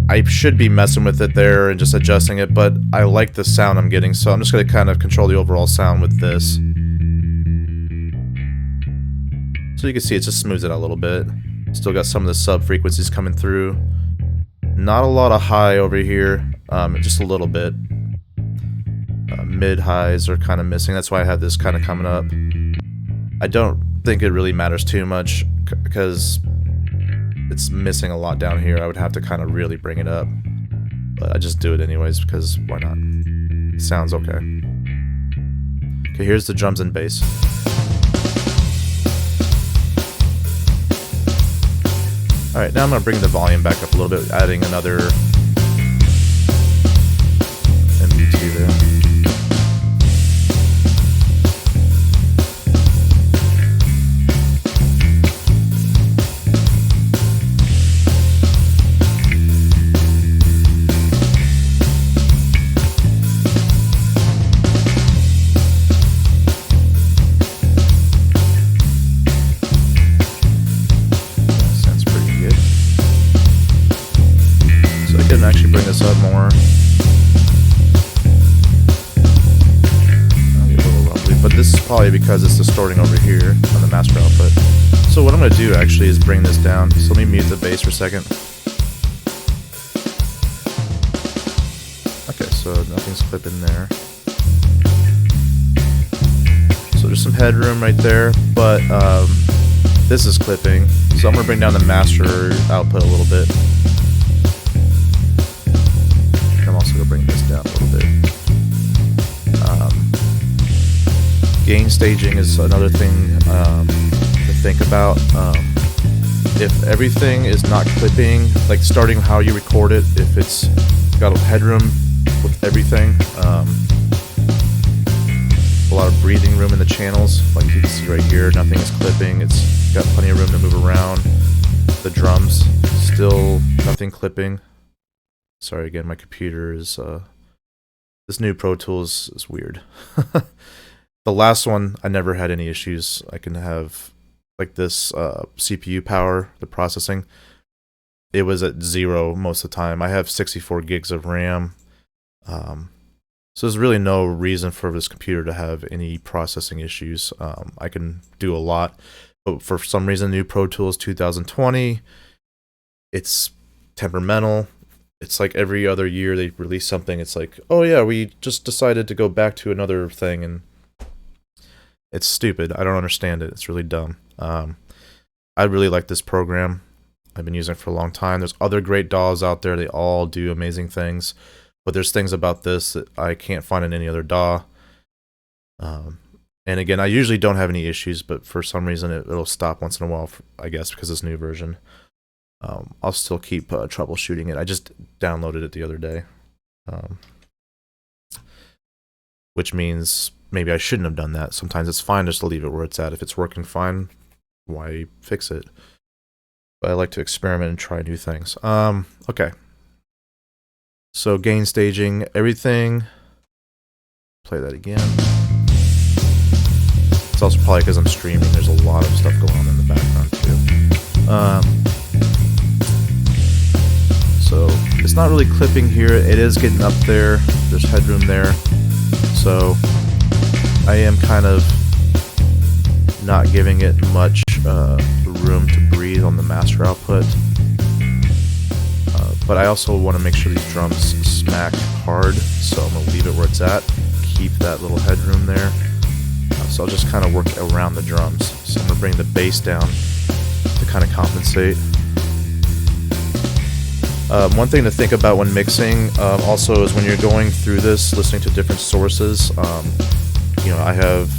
I should be messing with it there and just adjusting it, but I like the sound I'm getting, so I'm just going to kind of control the overall sound with this. So you can see it just smooths it out a little bit. Still got some of the sub frequencies coming through. Not a lot of high over here, just a little bit. Mid highs are kind of missing. That's why I have this kind of coming up. I don't think it really matters too much because it's missing a lot down here. I would have to kind of really bring it up, but I just do it anyways because why not? It sounds okay. Okay, here's the drums and bass. Alright, now I'm going to bring the volume back up a little bit, adding another MPT there. Actually bring this up more. I'll get a little rumbly, but this is probably because it's distorting over here on the master output. So what I'm going to do actually is bring this down. So let me mute the bass for a second. Okay, so nothing's clipping there. So there's some headroom right there, but this is clipping. So I'm going to bring down the master output a little bit. I'm also going to bring this down a little bit. Gain staging is another thing to think about. If everything is not clipping, like starting how you record it, if it's got a headroom with everything, a lot of breathing room in the channels, like you can see right here, nothing is clipping, it's got plenty of room to move around. The drums, still nothing clipping. Sorry again, my computer is, this new Pro Tools is weird. The last one, I never had any issues. I can have, like this CPU power, the processing, it was at 0 most of the time. I have 64 gigs of RAM. So there's really no reason for this computer to have any processing issues. I can do a lot, but for some reason, new Pro Tools 2020, it's temperamental. It's like every other year they release something. It's like, oh yeah, we just decided to go back to another thing, and it's stupid. I don't understand it. It's really dumb. I really like this program. I've been using it for a long time. There's other great DAWs out there. They all do amazing things, but there's things about this that I can't find in any other DAW. And again, I usually don't have any issues, but for some reason it'll stop once in a while, I guess, because it's a new version. I'll still keep troubleshooting it. I just downloaded it the other day, which means maybe I shouldn't have done that. Sometimes it's fine just to leave it where it's at. If it's working fine, why fix it? But I like to experiment and try new things. Okay. So gain staging, everything play that again. It's also probably because I'm streaming. There's a lot of stuff going on in the background too. So it's not really clipping here. It is getting up there. There's headroom there. So I am kind of not giving it much room to breathe on the master output. But I also want to make sure these drums smack hard, so I'm going to leave it where it's at, keep that little headroom there. So I'll just kind of work around the drums. So I'm going to bring the bass down to kind of compensate. One thing to think about when mixing also is when you're going through this, listening to different sources. I have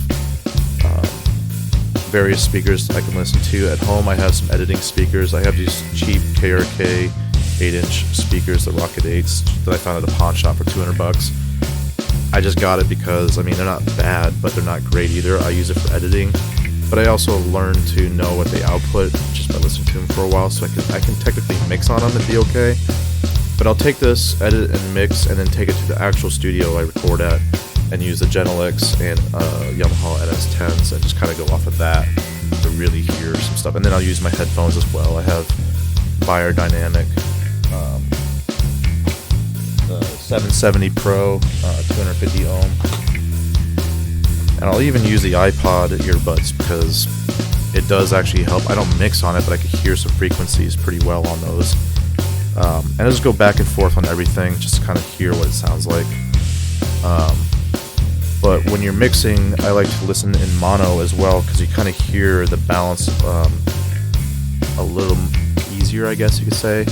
various speakers I can listen to. At home I have some editing speakers. I have these cheap KRK 8-inch speakers, the Rocket 8s, that I found at a pawn shop for $200. I just got it because, they're not bad, but they're not great either. I use it for editing, but I also learned to know what they output just by listening to them for a while, so I can technically mix on them and be okay. But I'll take this, edit and mix, and then take it to the actual studio I record at, and use the Genelex and Yamaha NS10s, and just kind of go off of that to really hear some stuff. And then I'll use my headphones as well. I have Beyer Dynamic 770 Pro, 250 ohm. And I'll even use the iPod earbuds because it does actually help. I don't mix on it, but I can hear some frequencies pretty well on those. And I'll just go back and forth on everything just to kind of hear what it sounds like. But when you're mixing, I like to listen in mono as well because you kind of hear the balance a little easier, I guess you could say,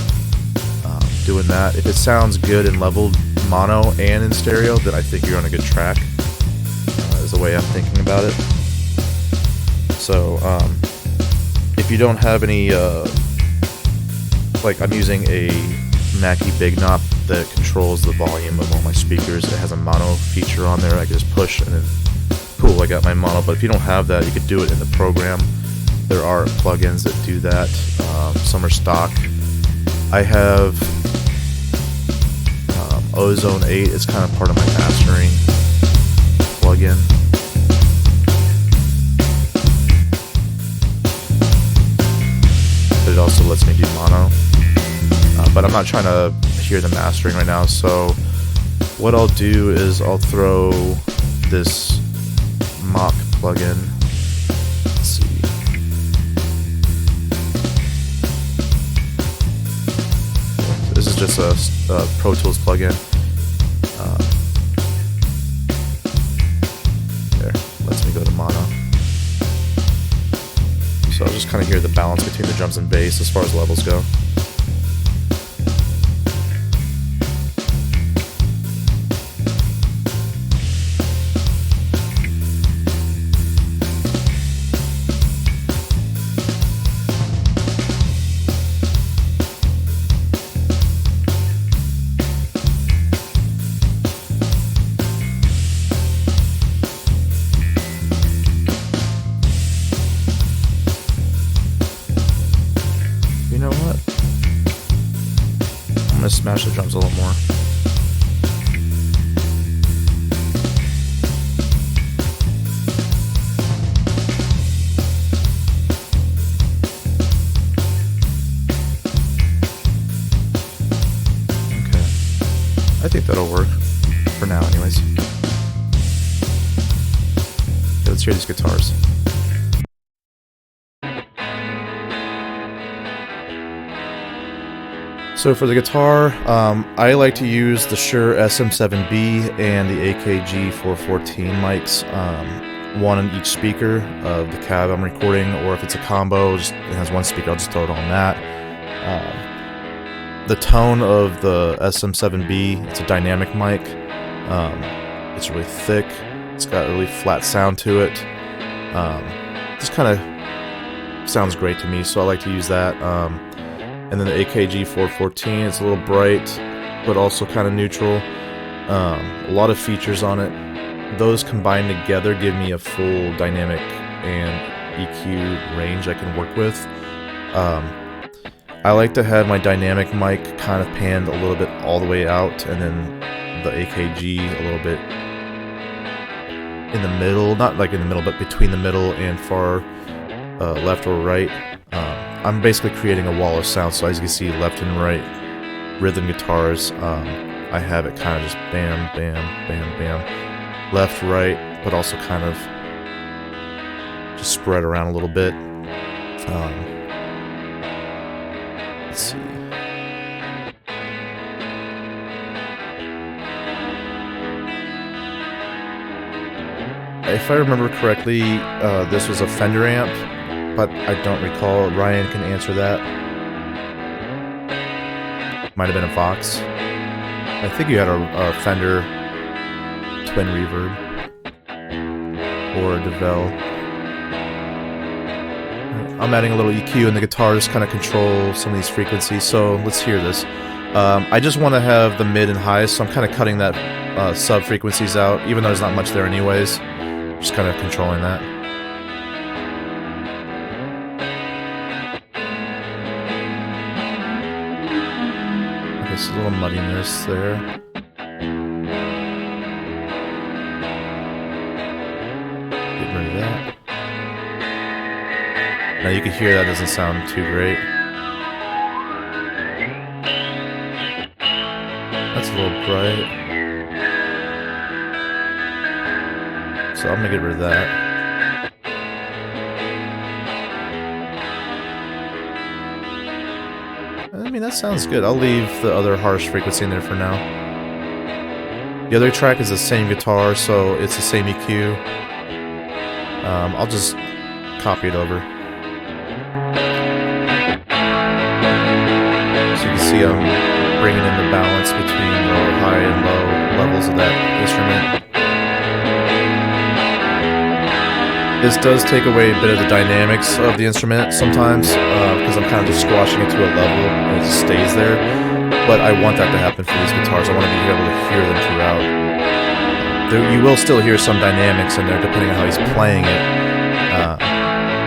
doing that. If it sounds good in leveled mono and in stereo, then I think you're on a good track, is the way I'm thinking about it. So if you don't have any, I'm using a Mackie Big Knob that controls the volume of all my speakers. It has a mono feature on there. I can just push and then, cool, I got my mono. But if you don't have that, you could do it in the program. There are plugins that do that. Some are stock. I have Ozone 8. It's kind of part of my mastering plugin. But it also lets me do mono. But I'm not trying to hear the mastering right now, so what I'll do is I'll throw this mock plugin. Let's see. This is just a Pro Tools plugin. There, lets me go to mono. So I'll just kind of hear the balance between the drums and bass as far as levels go. You know what? I'm gonna smash the drums a little more. Okay. I think that'll work. For now, anyways. Okay, let's hear these guitars. So for the guitar, I like to use the Shure SM7B and the AKG 414 mics, one on each speaker of the cab I'm recording, or if it's a combo, it has one speaker, I'll just throw it on that. The tone of the SM7B, it's a dynamic mic. It's really thick. It's got a really flat sound to it. Just kind of sounds great to me, so I like to use that. And then the AKG 414, it's a little bright, but also kind of neutral. A lot of features on it. Those combined together give me a full dynamic and EQ range I can work with. I like to have my dynamic mic kind of panned a little bit all the way out, and then the AKG a little bit in the middle, not like in the middle, but between the middle and far left or right. I'm basically creating a wall of sound. So as you can see, left and right rhythm guitars. I have it kind of just bam, bam, bam, bam, left, right, but also kind of just spread around a little bit. Let's see. If I remember correctly, this was a Fender amp, but I don't recall. Ryan can answer that. Might have been a Vox. I think you had a Fender Twin Reverb or a DeVille. I'm adding a little EQ in the guitar to kind of control some of these frequencies. So let's hear this. I just want to have the mid and highs, so I'm kind of cutting that sub frequencies out, even though there's not much there anyways. Just kind of controlling that. Okay, so a little muddiness there. Get rid of that. Now you can hear that doesn't sound too great. That's a little bright. So I'm gonna get rid of that. I mean, that sounds good. I'll leave the other harsh frequency in there for now. The other track is the same guitar, so it's the same EQ. I'll just copy it over. So you can see I'm bringing in the balance between the high and low levels of that instrument. This does take away a bit of the dynamics of the instrument sometimes, because I'm kind of just squashing it to a level and it just stays there. But I want that to happen for these guitars. I want to be able to hear them throughout. You will still hear some dynamics in there depending on how he's playing it,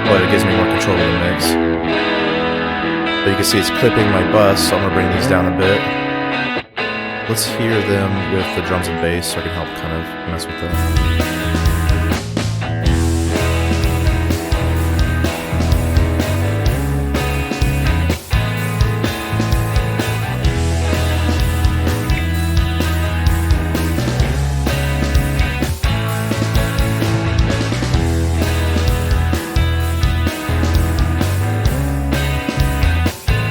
but it gives me more control of the mix. But you can see it's clipping my bus, so I'm going to bring these down a bit. Let's hear them with the drums and bass so I can help kind of mess with that.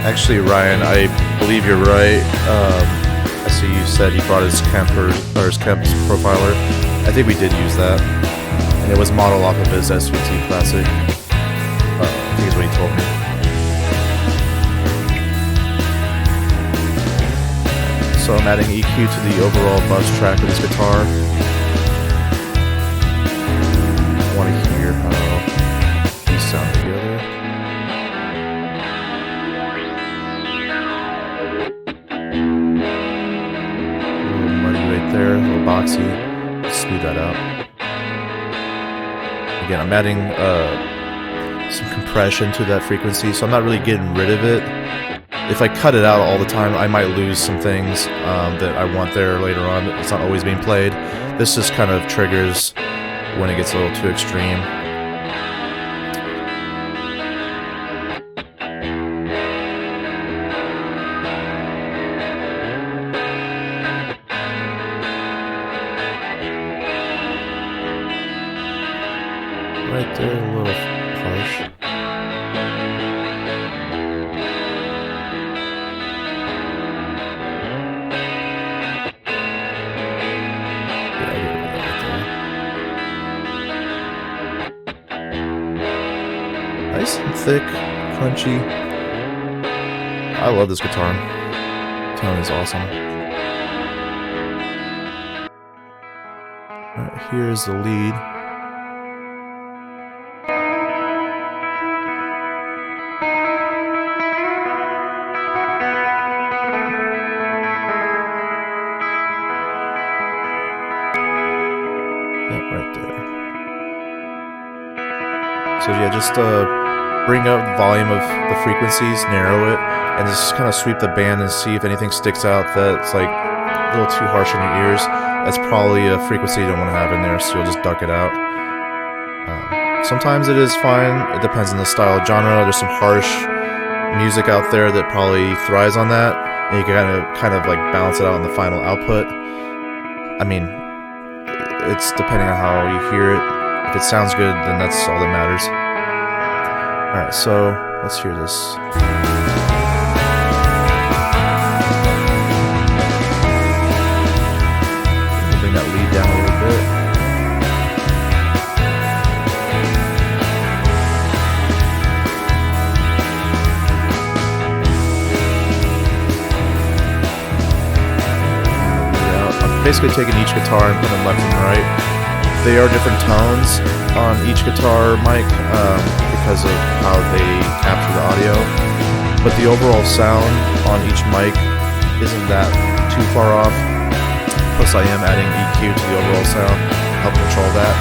Actually, Ryan, I believe you're right. I see you said he brought his Kemper or his Kemp's profiler. I think we did use that, and it was modeled off of his SVT Classic. I think is what he told me. So I'm adding EQ to the overall buzz track of this guitar. I want to hear how these sound together. There, a little boxy. Smooth that out. Again, I'm adding some compression to that frequency, so I'm not really getting rid of it. If I cut it out all the time, I might lose some things that I want there later on. It's not always being played. This just kind of triggers when it gets a little too extreme. Right there, a little harsh. Yeah, I get it right there. Nice and thick, crunchy. I love this guitar. Tone is awesome. Alright, here's the lead. Right there. So yeah, just bring up the volume of the frequencies, narrow it, and just kind of sweep the band and see if anything sticks out that's like a little too harsh in your ears. That's probably a frequency you don't want to have in there, so you'll just duck it out. Sometimes it is fine. It depends on the style of genre. There's some harsh music out there that probably thrives on that, and you can kind of like balance it out in the final output. I mean, it's depending on how you hear it. If it sounds good, then that's all that matters. Alright, so let's hear this. Bring that lead down a little bit. I'm basically taking each guitar and putting them left and right. They are different tones on each guitar mic because of how they capture the audio, but the overall sound on each mic isn't that too far off. Plus I am adding EQ to the overall sound to help control that.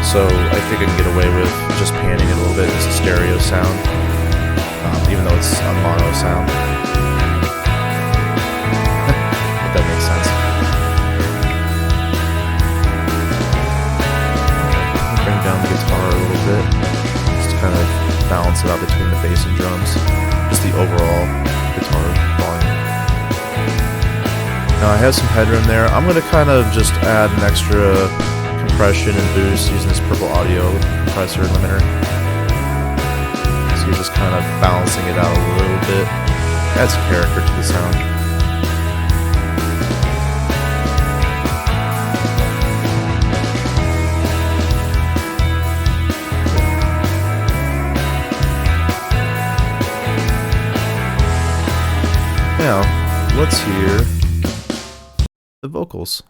So I think I can get away with just panning it a little bit. It's a stereo sound, even though it's a mono sound. If that makes sense. Bring down the guitar a little bit, just to kind of balance it out between the bass and drums, just the overall guitar volume. Now I have some headroom there. I'm going to kind of just add an extra compression and boost using this purple audio compressor limiter. So you're just kind of balancing it out a little bit, adds character to the sound. Now, let's hear the vocals.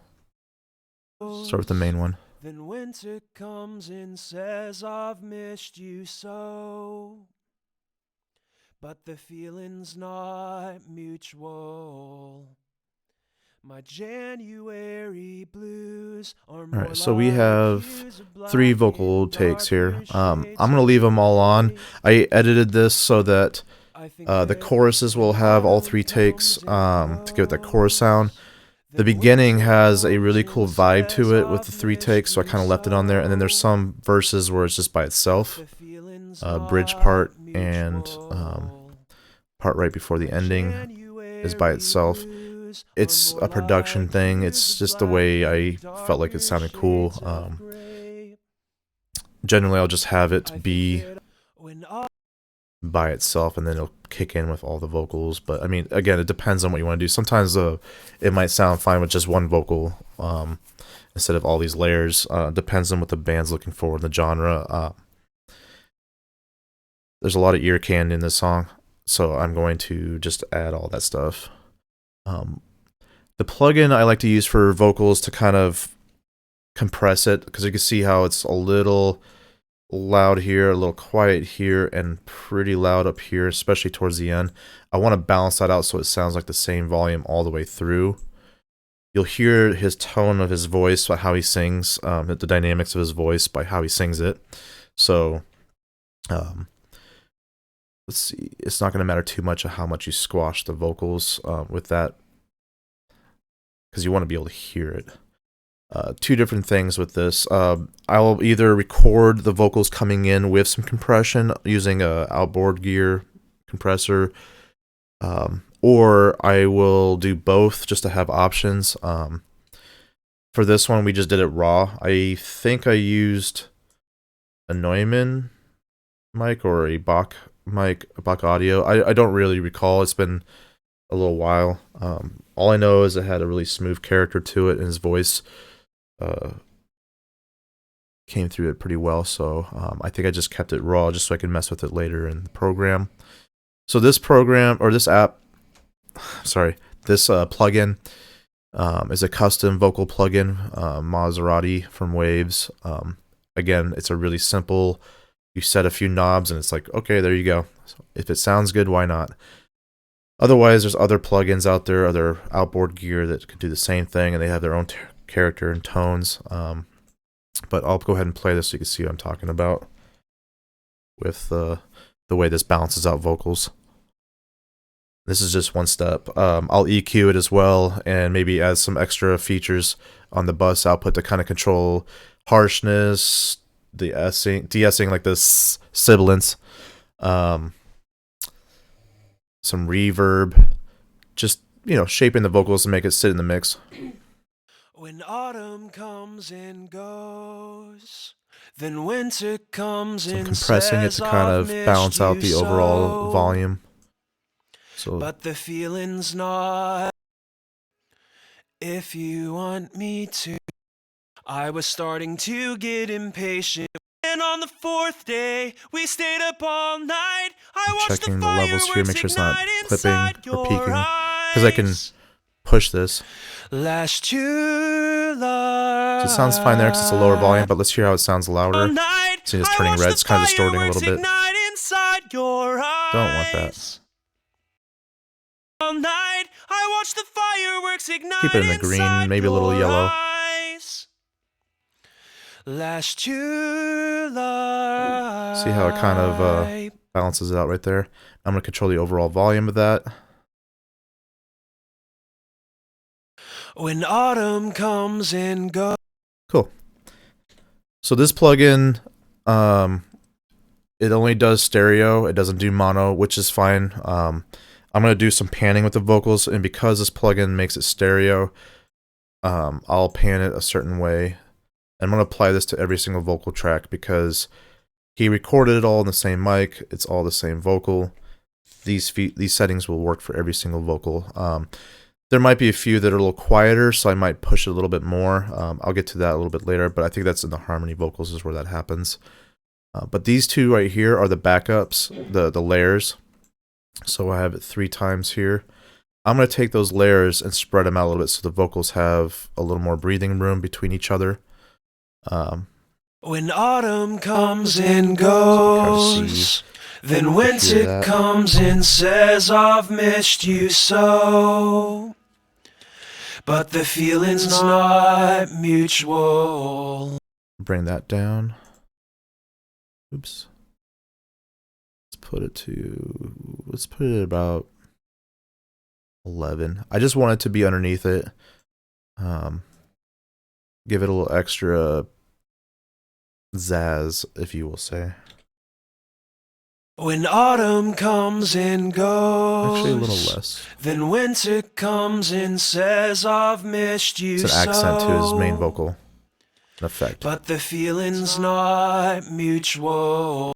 Start with the main one. Then winter comes and says I've missed you so, but the feeling's not mutual. My January blues are more. Alright, so we have 3 vocal takes here. I'm going to leave them all on. I edited this so that the choruses will have all 3 takes to get that chorus sound. The beginning has a really cool vibe to it with the 3 takes, so I kind of left it on there. And then there's some verses where it's just by itself, bridge part and part right before the ending is by itself. It's a production thing. It's just the way I felt like it sounded cool. Generally, I'll just have it be by itself, and then it'll kick in with all the vocals. But I mean, again, it depends on what you want to do. Sometimes it might sound fine with just one vocal instead of all these layers. Depends on what the band's looking for in the genre. There's a lot of ear candy in this song, so I'm going to just add all that stuff. The plugin I like to use for vocals to kind of compress it, because you can see how it's a little loud here, a little quiet here, and pretty loud up here, especially towards the end. I want to balance that out so it sounds like the same volume all the way through. You'll hear his tone of his voice by how he sings, the dynamics of his voice by how he sings it. So let's see, it's not going to matter too much of how much you squash the vocals with that, because you want to be able to hear it. 2 different things with this. I'll either record the vocals coming in with some compression using a outboard gear compressor, or I will do both just to have options. For this one, we just did it raw. I think I used a Neumann mic or a Bach mic, a Bach Audio. I don't really recall. It's been a little while. All I know is it had a really smooth character to it, and his voice came through it pretty well, so I think I just kept it raw just so I can mess with it later in the program. So this program, or this app, sorry, this plugin is a custom vocal plugin, Maserati from Waves. Again, it's a really simple, you set a few knobs and it's like, okay, there you go. So if it sounds good, why not? Otherwise, there's other plugins out there, other outboard gear that can do the same thing, and they have their own character and tones. But I'll go ahead and play this so you can see what I'm talking about with the way this balances out vocals. This is just one step. I'll EQ it as well, and maybe add some extra features on the bus output to kind of control harshness, de-essing like this sibilance, um, some reverb, just shaping the vocals to make it sit in the mix. When autumn comes and goes, then winter comes So I'm and compressing it says, to kind I've of missed balance out you the overall so. volume. So But the feeling's not. If you want me to, I was starting to get impatient. And on the fourth day, we stayed up all night. I I'm watched the checking the levels here, fireworks make sure it's not ignite clipping inside or your peaking, because I can eyes. push this. Last July, So it sounds fine there because it's a lower volume, but let's hear how it sounds all louder. night, See, it's I turning watched red. the It's kind of distorting a fireworks little bit. ignite inside your Don't want that. eyes. All night, I watched the fireworks ignite Keep it in the green, maybe a little yellow. eyes. Last July. See how it kind of balances it out right there. I'm going to control the overall volume of that. When autumn comes and goes. Cool. So this plugin, it only does stereo. It doesn't do mono, which is fine. I'm going to do some panning with the vocals, and because this plugin makes it stereo, I'll pan it a certain way. I'm going to apply this to every single vocal track because he recorded it all in the same mic. It's all the same vocal. These settings will work for every single vocal. There might be a few that are a little quieter, so I might push it a little bit more. I'll get to that a little bit later, but I think that's in the harmony vocals is where that happens. But these two right here are the backups, the layers. So I have it 3 times here. I'm going to take those layers and spread them out a little bit so the vocals have a little more breathing room between each other. When autumn comes and goes, then winter comes and says, I've missed you so. But the feeling's not mutual. Bring that down. Oops. Let's put it at about 11. I just want it to be underneath it. Give it a little extra zazz, if you will say. When autumn comes and goes, Actually, a little less. Then winter comes and says, I've missed you so. It's an accent to his main vocal. An effect. But the feeling's not mutual.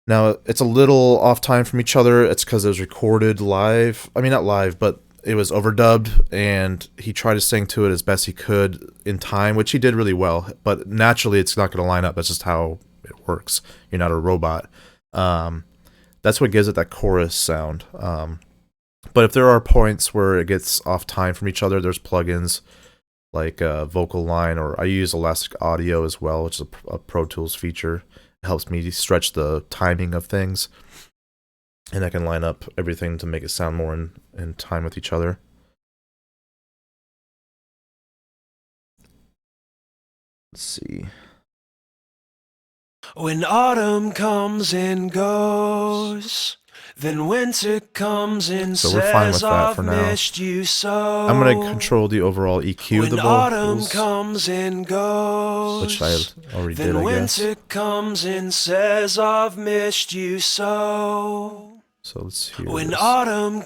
Now, it's a little off time from each other. It's because it was recorded live. I mean, not live, but it was overdubbed, and he tried to sing to it as best he could in time, which he did really well. But naturally, it's not going to line up. That's just how it works. You're not a robot. That's what gives it that chorus sound. But if there are points where it gets off time from each other, there's plugins like Vocal Line, or I use Elastic Audio as well, which is a Pro Tools feature. It helps me stretch the timing of things, and I can line up everything to make it sound more in time with each other. Let's see. When autumn comes and goes, then winter comes and So we're fine with says, that I've for now. missed you so. I'm going to control the overall EQ of the When autumn vocals, comes and goes, which I already did, then I guess. winter comes and says, I've missed you so. So let's hear When this. autumn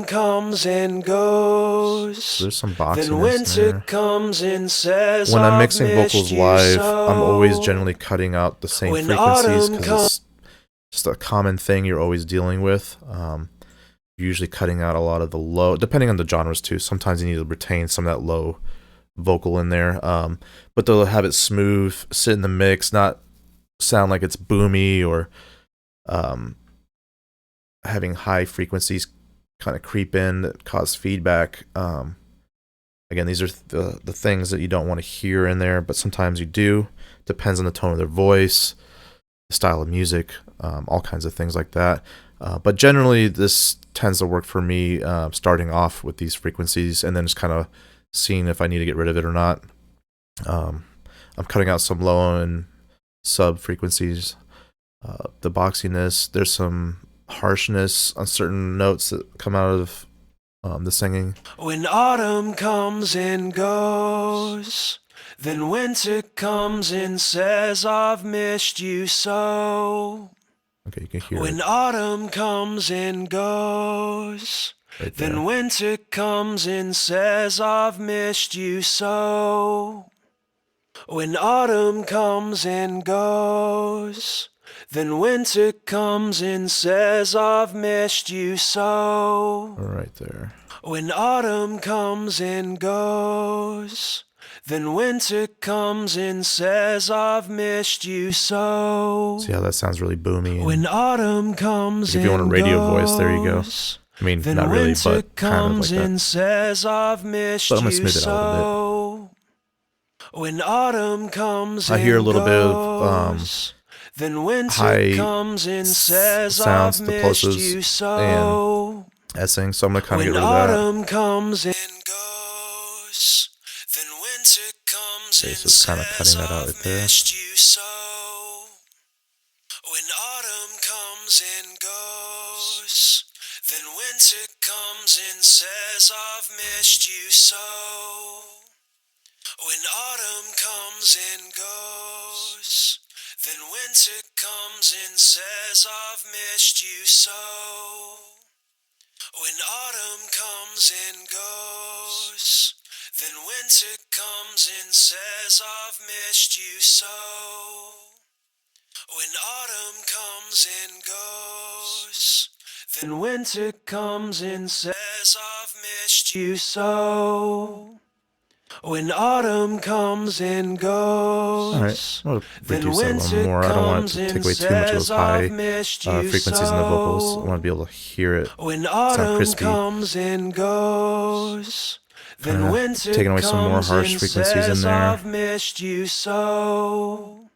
comes and goes, So there's some then boxiness winter there. comes and says, When I'm I've mixing missed vocals you live, so. I'm always generally cutting out the same When frequencies autumn because it's just a common thing you're always dealing with. Usually cutting out a lot of the low, depending on the genres too. Sometimes you need to retain some of that low vocal in there, but they'll have it smooth, sit in the mix, not sound like it's boomy or having high frequencies kind of creep in that cause feedback. Again, these are the things that you don't want to hear in there, but sometimes you do. Depends on the tone of their voice, the style of music, all kinds of things like that. But generally, this tends to work for me, starting off with these frequencies and then just kind of seeing if I need to get rid of it or not. I'm cutting out some low and sub frequencies. The boxiness, there's some harshness on certain notes that come out of the singing. When autumn comes and goes, then winter comes and says, I've missed you so. Okay, you can hear When it. autumn comes and goes, Right there. then winter comes and says, I've missed you so. When autumn comes and goes, then winter comes and says, I've missed you so. Right there. When autumn comes and goes, then winter comes and says, I've missed you so. See how that sounds really boomy? And When autumn comes if you want a and radio voice, there you go. goes, I mean, then not really, winter but kind of like comes that. and says, I've missed But I'm gonna you smooth it out a so. When autumn comes I hear a little and bit of goes, then winter high comes and says, sounds, I've the missed plosives, you so. essing, so I'm gonna kind of When get rid of that. autumn comes and goes, then winter comes Okay, and so it's kind of says, cutting that out I've right there. missed you so. When autumn comes and goes, then winter comes and says, I've missed you so. When autumn comes and goes, then winter comes and says, I've missed you so. When autumn comes and goes, then winter comes and says, I've missed you so. When autumn comes and goes, then winter comes and says, I've missed you so. When autumn comes and goes, Alright, I'm gonna then reduce that a little winter more. I don't want it comes to take and away too much of those says, high I've missed you frequencies in the vocals. I so. want to be able to hear it When sound autumn crispy. comes and goes, then Kinda winter taking away some more comes harsh and frequencies in says, there. I've missed you so.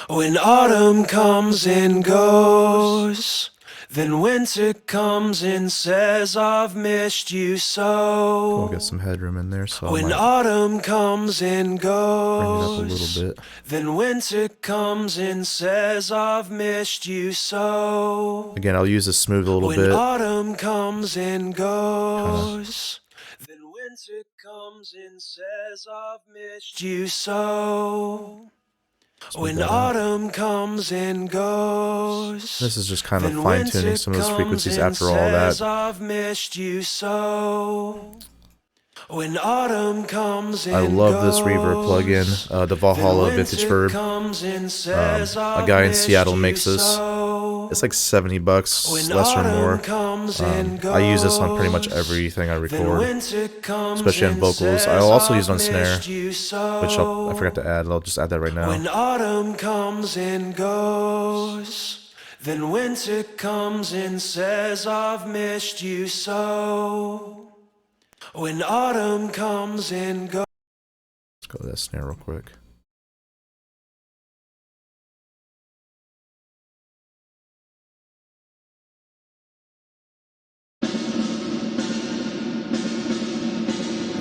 When autumn comes and goes, then winter comes and says, I've missed you so. We'll get some headroom in there, so I When might autumn comes and bring it up a goes, little bit. then winter comes and says, I've missed you so. Again, I'll use this smooth a little When bit. autumn comes and goes, then winter comes and says, I've missed you so. When autumn comes and goes, This is just kind of then fine tuning winter some of those comes frequencies and after all that. says, I've missed you so. When autumn comes and I love this reverb plugin, the Valhalla Vintage Verb. A guy in Seattle makes this. It's like $70, less or more. I use this on pretty much everything I record, especially on vocals. I'll also use it on snare, which I forgot to add. I'll just add that right now. When autumn comes and goes, then winter comes and says, I've missed you so. When autumn comes and goes. Let's go to that snare real quick.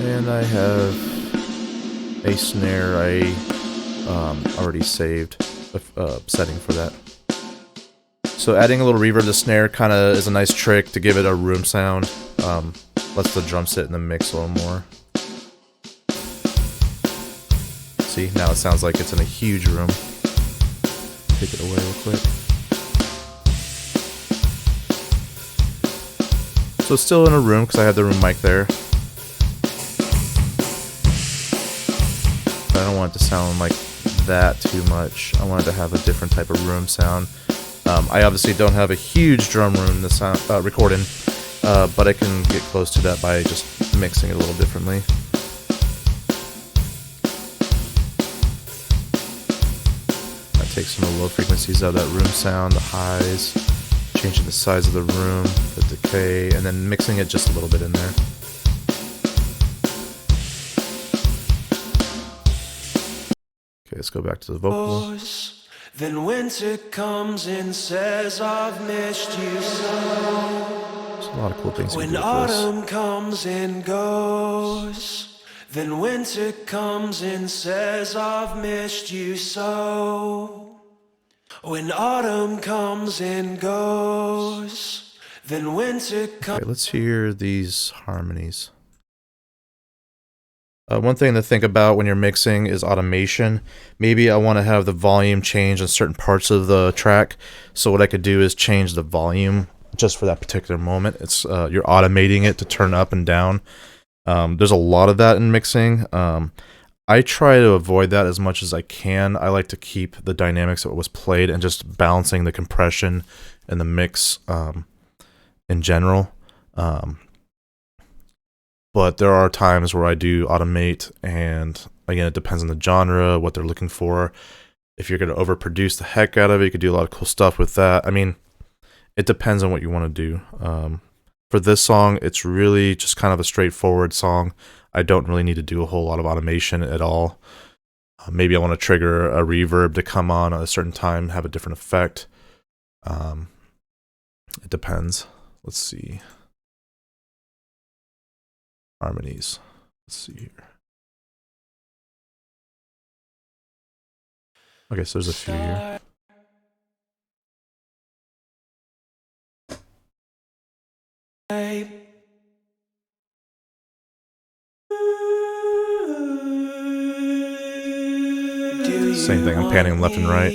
And I have a snare I already saved a setting for that. So adding a little reverb to the snare kind of is a nice trick to give it a room sound. Lets the drum sit in the mix a little more. See, now it sounds like it's in a huge room. Take it away real quick. So it's still in a room because I have the room mic there. But I don't want it to sound like that too much. I wanted to have a different type of room sound. I obviously don't have a huge drum room to sound, record in, but I can get close to that by just mixing it a little differently. I take some of the low frequencies out of that room sound, the highs, changing the size of the room, the decay, and then mixing it just a little bit in there. Okay, let's go back to the vocal. Then winter comes and says, I've missed you so. There's a lot of cool things you can When do with this. autumn comes and goes, then winter comes and says, I've missed you so. When autumn comes and goes, then winter comes. Okay, let's hear these harmonies. One thing to think about when you're mixing is automation. Maybe I want to have the volume change in certain parts of the track. So what I could do is change the volume just for that particular moment. It's you're automating it to turn up and down. There's a lot of that in mixing. I try to avoid that as much as I can. I like to keep the dynamics that was played and just balancing the compression and the mix in general. But there are times where I do automate, and again, it depends on the genre, what they're looking for. If you're going to overproduce the heck out of it, you could do a lot of cool stuff with that. I mean, it depends on what you want to do. For this song, it's really just kind of a straightforward song. I don't really need to do a whole lot of automation at all. Maybe I want to trigger a reverb to come on at a certain time, have a different effect. It depends. Let's see. Harmonies. Let's see here. Okay, so there's a few here. Same thing, I'm panning left and right.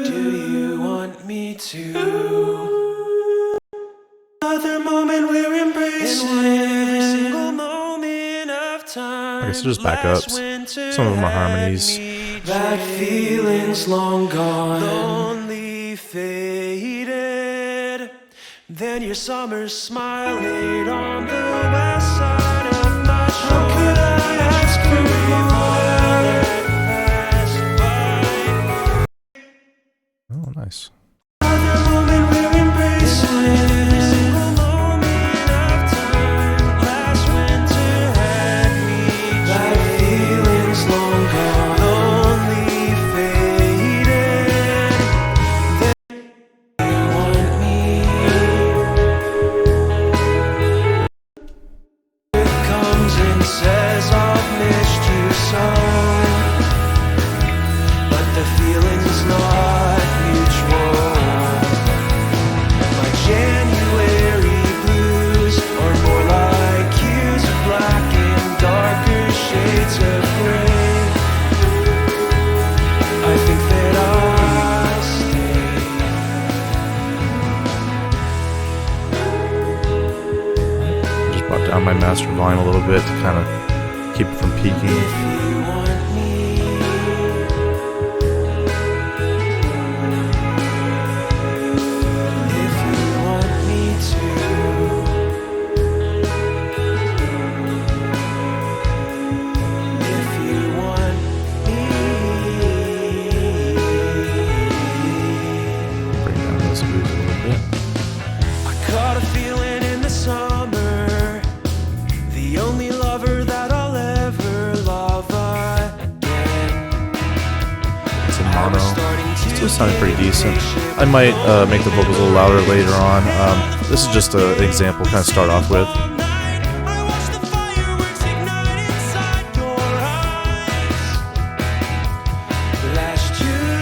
Do you want me to? Another moment we're embracing every single moment of time. Okay, so just backups. Some of them are harmonies. That feeling's long gone, lonely faded. Then your summer's smile laid on the west side of my shore. How could I ask for more? Oh, nice. Another moment we're embracing every single moment of time. Last winter had me that feeling's long gone, lonely faded. Then you want me. It comes and says I've missed you so, but the feeling's not mutual. My January blues are more like hues of black and darker shades of gray. I think that I'll stay. Just brought down my master volume a little bit to kind of keep it from peaking. If you want me, if you want me to, if you want me. Bring down those blues a little bit. I caught a feeling in the summer, the only lover that I'll ever love again. It's a mono. Still sounding pretty decent. I might make the vocals a little louder later on. This is just an example, kind of start off with. I watched the fireworks ignite inside your eyes last July.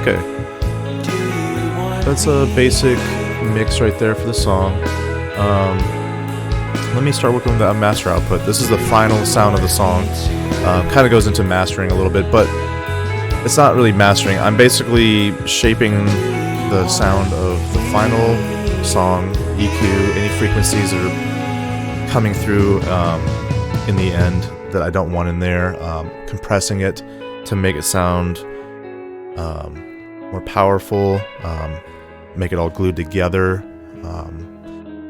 Okay, Do you want that's a basic mix right there for the song. Let me start working with the master output. This is the final sound of the song. Kind of goes into mastering a little bit, but it's not really mastering. I'm basically shaping the sound of the final song, EQ, any frequencies that are coming through in the end that I don't want in there, compressing it to make it sound more powerful, make it all glued together.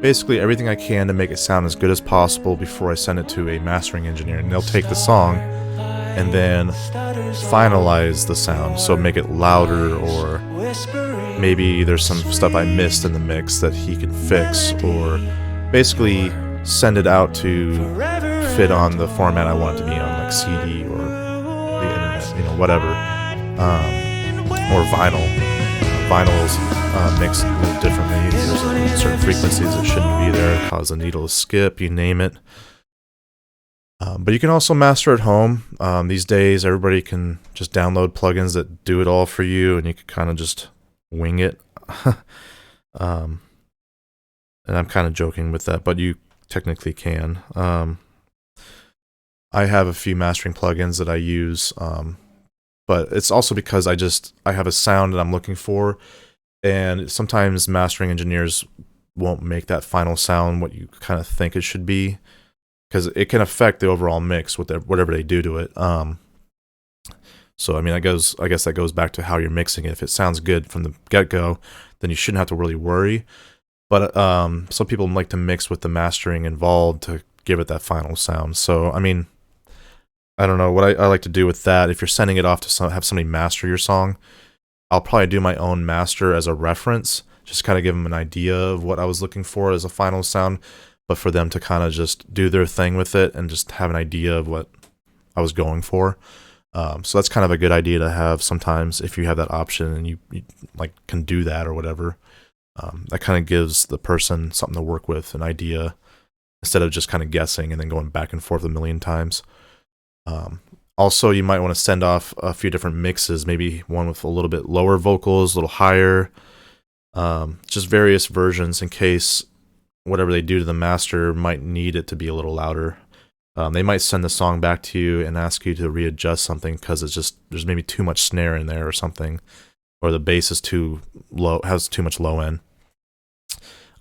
Basically everything I can to make it sound as good as possible before I send it to a mastering engineer, and they'll take the song and then finalize the sound, so make it louder, or maybe there's some stuff I missed in the mix that he can fix, or basically send it out to fit on the format I want it to be on, like CD or the internet, whatever, or vinyl. vinyls mixed a little differently. There's certain frequencies that shouldn't be there, cause the needle to skip, you name it. But you can also master at home. These days, everybody can just download plugins that do it all for you, and you can kind of just wing it. And I'm kind of joking with that, but you technically can. I have a few mastering plugins that I use, but it's also because I have a sound that I'm looking for, and sometimes mastering engineers won't make that final sound what you kind of think it should be, because it can affect the overall mix with whatever they do to it. So I mean, I guess that goes back to how you're mixing it. If it sounds good from the get-go, then you shouldn't have to really worry. But some people like to mix with the mastering involved to give it that final sound. So I mean, I don't know what I like to do with that. If you're sending it off to have somebody master your song, I'll probably do my own master as a reference, just kind of give them an idea of what I was looking for as a final sound, but for them to kind of just do their thing with it and just have an idea of what I was going for. So that's kind of a good idea to have sometimes if you have that option and you like can do that or whatever. That kind of gives the person something to work with, an idea, instead of just kind of guessing and then going back and forth a million times. Also, you might want to send off a few different mixes, maybe one with a little bit lower vocals, a little higher, just various versions in case whatever they do to the master might need it to be a little louder. They might send the song back to you and ask you to readjust something because there's maybe too much snare in there or something, or the bass is too low, has too much low end.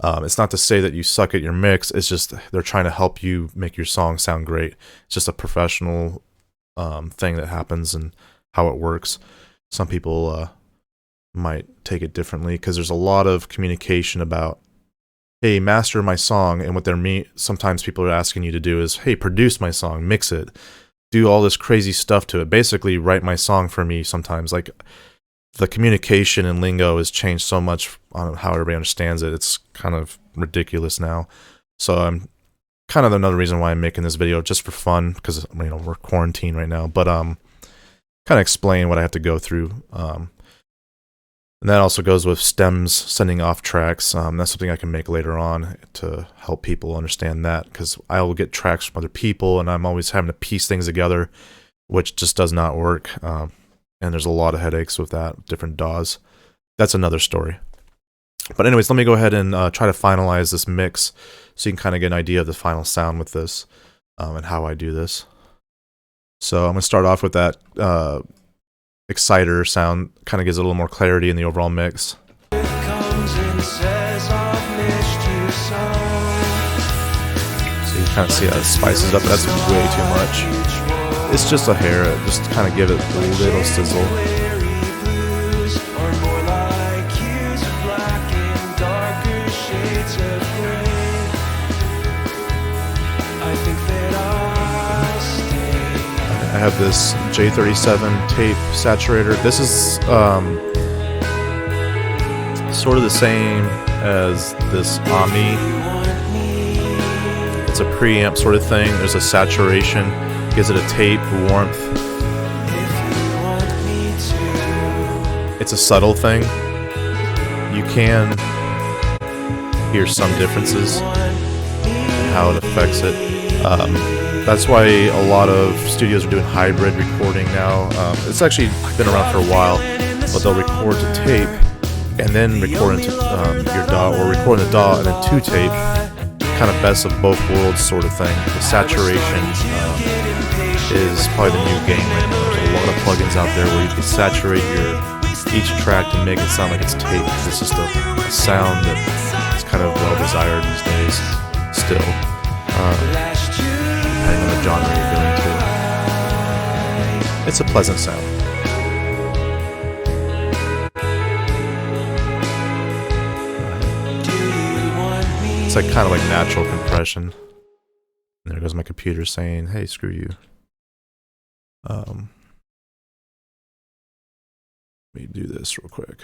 It's not to say that you suck at your mix. It's just they're trying to help you make your song sound great. It's just a professional thing that happens and how it works. Some people might take it differently because there's a lot of communication about, hey, master my song, and what sometimes people are asking you to do is, hey, produce my song, mix it, do all this crazy stuff to it. Basically, write my song for me sometimes. Like, the communication and lingo has changed so much on how everybody understands it. It's kind of ridiculous now. So I'm kind of another reason why I'm making this video, just for fun, because we're quarantined right now. But kind of explain what I have to go through. And that also goes with stems sending off tracks. That's something I can make later on to help people understand that, because I will get tracks from other people, and I'm always having to piece things together, which just does not work. And there's a lot of headaches with that, different DAWs. That's another story. But anyways, let me go ahead and try to finalize this mix so you can kind of get an idea of the final sound with this and how I do this. So I'm going to start off with that exciter sound, kind of gives it a little more clarity in the overall mix. So you kind of see how it spices up, but that's way too much. It's just a hair, just kind of give it a little sizzle. I have this J37 tape saturator. This is sort of the same as this Omni. It's a preamp sort of thing. There's a saturation. Gives it a tape warmth. It's a subtle thing. You can hear some differences in how it affects it. That's why a lot of studios are doing hybrid recording now. It's actually been around for a while, but they'll record to tape and then record into your DAW, or record in the DAW and then to tape. Kind of best of both worlds sort of thing. The saturation is probably the new game right now. There's a lot of plugins out there where you can saturate each track to make it sound like it's taped. It's just a sound that is kind of well desired these days still, depending on the genre you're going to. It's a pleasant sound. It's like kind of like natural compression. And there goes my computer saying, hey, screw you. Let me do this real quick.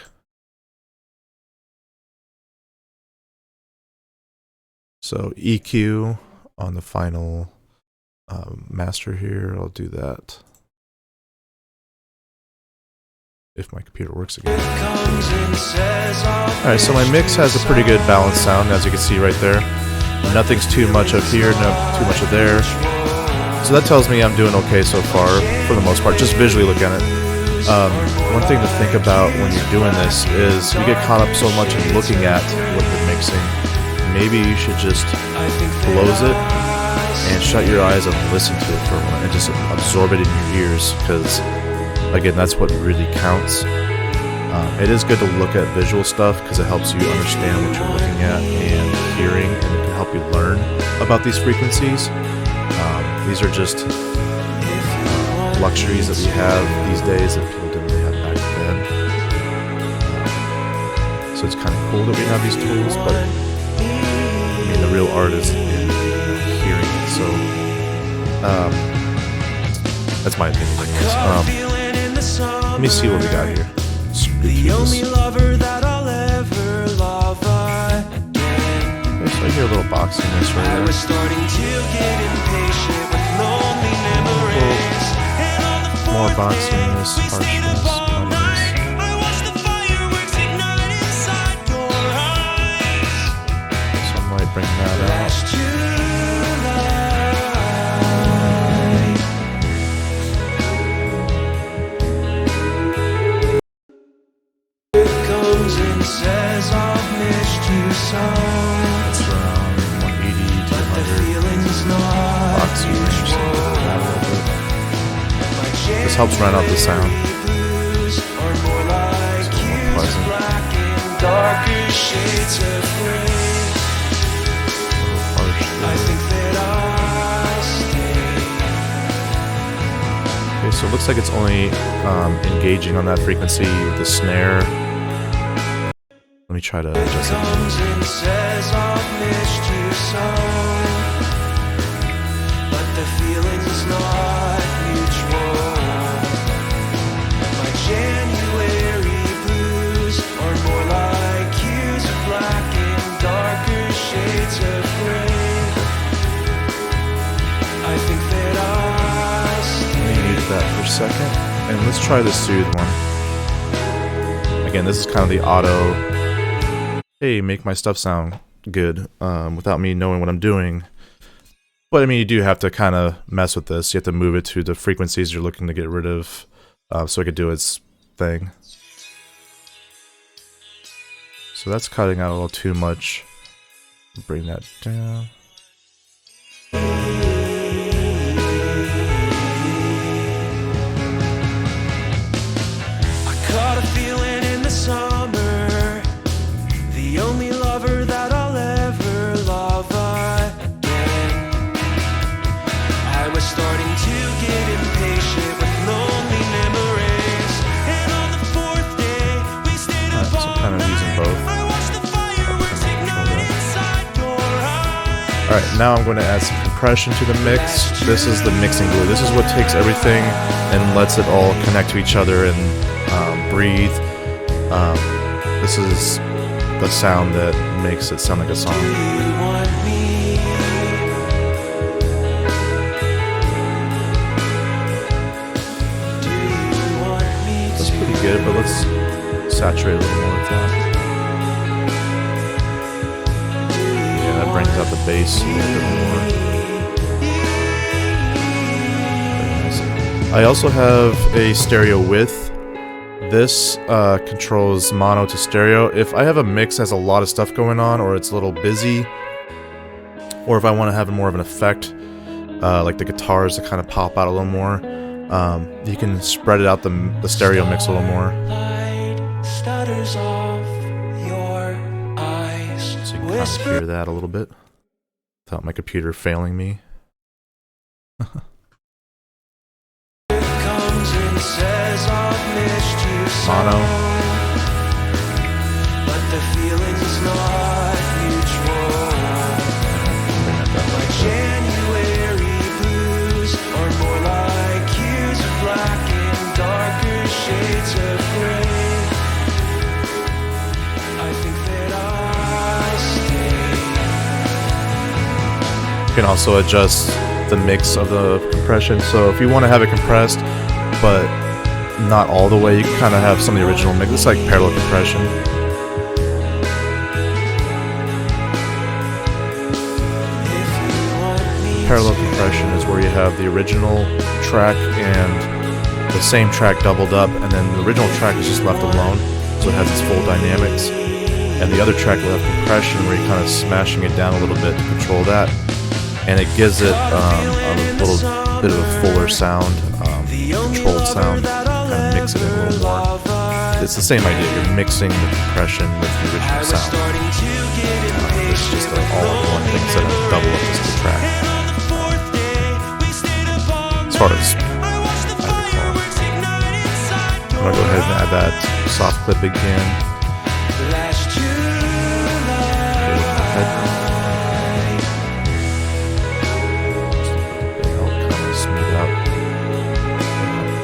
So EQ on the final master here, I'll do that. if my computer works again. Alright, so my mix has a pretty good balanced sound, as you can see right there. Nothing's too much up here, no too much up there. So that tells me I'm doing okay so far, for the most part, just visually looking at it. One thing to think about when you're doing this is you get caught up so much in looking at what you're mixing. Maybe you should just close it and shut your eyes and listen to it for a moment and just absorb it in your ears, because again, that's what really counts. It is good to look at visual stuff because it helps you understand what you're looking at and hearing, and it can help you learn about these frequencies. These are just luxuries that we have these days that people didn't really have back then. So it's kind of cool that we have these tools, but I mean, the real art is in hearing it. So that's my opinion. Let me see what we got here. The only lover that I'll ever love again. Okay, so I hear a little boxiness right there. I was starting to get impatient with lonely memories. More boxiness, harshness, naughtiness. I watched the fireworks ignite inside your eyes. So I might bring that out. Says I've missed you so. That's around 180 to 100 boxy range, This helps round out the sound. It's a little more pleasant. Darker shades of gray. A little harsh there. I think that I stay. Okay, so it looks like it's only engaging on that frequency with the snare. Let me try to adjust it. Says I've missed you so, but the feeling's not mutual. My January blues are more like hues of black and darker shades of gray. I think that I stay. Let me mute that for a second, and let's try the soothe one. Again, this is kind of the auto. Hey, make my stuff sound good without me knowing what I'm doing. But I mean, you do have to kind of mess with this. You have to move it to the frequencies you're looking to get rid of so it could do its thing. So that's cutting out a little too much. Bring that down. I caught a feeling in the summer. The only lover that I'll ever love again. I was starting to get impatient with lonely memories. And on the fourth day, we stayed up all night. So kind of using both. I watched the fireworks ignite inside your eyes. Alright, now I'm going to add some compression to the mix. This is the mixing glue. This is what takes everything and lets it all connect to each other and breathe. This is the sound that makes it sound like a song. That's pretty good, but let's saturate a little more with that. Yeah, that brings out the bass a little bit more. Very nice. I also have a stereo width. This controls mono to stereo. If I have a mix that has a lot of stuff going on, or it's a little busy, or if I want to have more of an effect, like the guitars to kind of pop out a little more, you can spread it out the stereo mix a little more. So you can kind of hear that a little bit without my computer failing me. Mono. But the feeling's not mutual. Bring that down like January blues are more like hues of black and darker shades of gray. I think that I stay. You can also adjust the mix of the compression. So if you want to have it compressed, but not all the way. You can kind of have some of the original mix. It's like parallel compression. Parallel compression is where you have the original track and the same track doubled up, and then the original track is just left alone, so it has its full dynamics. And the other track will have compression where you're kind of smashing it down a little bit to control that, and it gives it a little bit of a fuller sound, controlled sound, kind of mix it in a little more. It's the same idea, you're mixing the compression with the original sound. It's just an all-in-one thing instead of double up just the track. As far as I recall. I'm going to go ahead and add that soft clip again.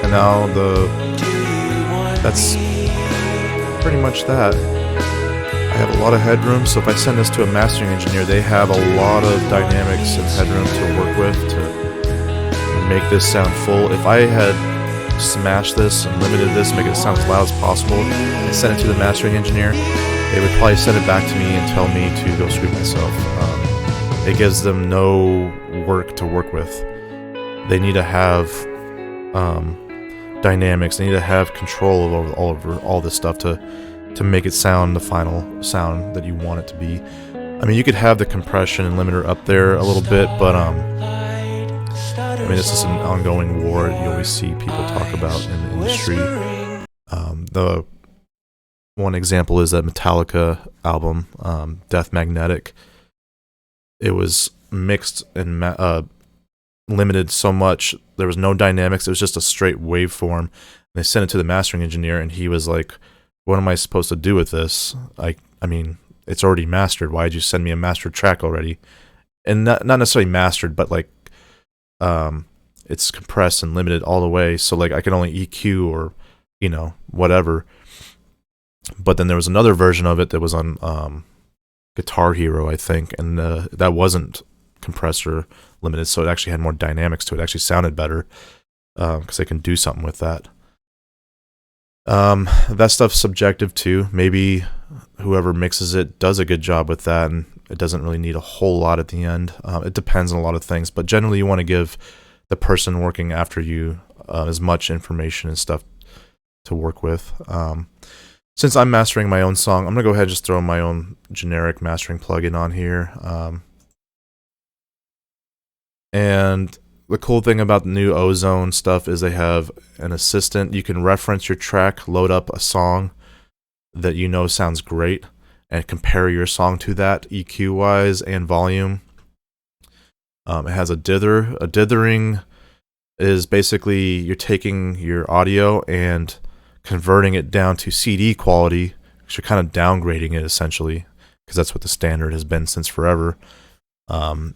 And now that's pretty much that. I have a lot of headroom, so if I send this to a mastering engineer, they have a lot of dynamics and headroom to work with to make this sound full. If I had smashed this and limited this, make it sound as loud as possible, and sent it to the mastering engineer, they would probably send it back to me and tell me to go screw myself. It gives them no work to work with. They need to have dynamics. They need to have control over all this stuff to make it sound the final sound that you want it to be. I mean, you could have the compression and limiter up there a little bit, but I mean, this is an ongoing war you always see people talk about in the industry. The one example is that Metallica album, Death Magnetic. It was mixed and limited so much. There was no dynamics. It was just a straight waveform. And they sent it to the mastering engineer, and he was like, what am I supposed to do with this? I mean, it's already mastered. Why did you send me a mastered track already? And not necessarily mastered, but like it's compressed and limited all the way. So like I can only EQ or, whatever. But then there was another version of it that was on Guitar Hero, I think, and that wasn't compressor limited, so it actually had more dynamics to it. It actually sounded better because they can do something with that. That stuff's subjective too. Maybe whoever mixes it does a good job with that, and it doesn't really need a whole lot at the end. It depends on a lot of things, but generally you want to give the person working after you as much information and stuff to work with. Since I'm mastering my own song, I'm going to go ahead and just throw my own generic mastering plugin on here. And the cool thing about the new Ozone stuff is they have an assistant. You can reference your track, load up a song that you know sounds great, and compare your song to that EQ-wise and volume. It has a dither. A dithering is basically you're taking your audio and converting it down to CD quality, because you're kind of downgrading it essentially, because that's what the standard has been since forever.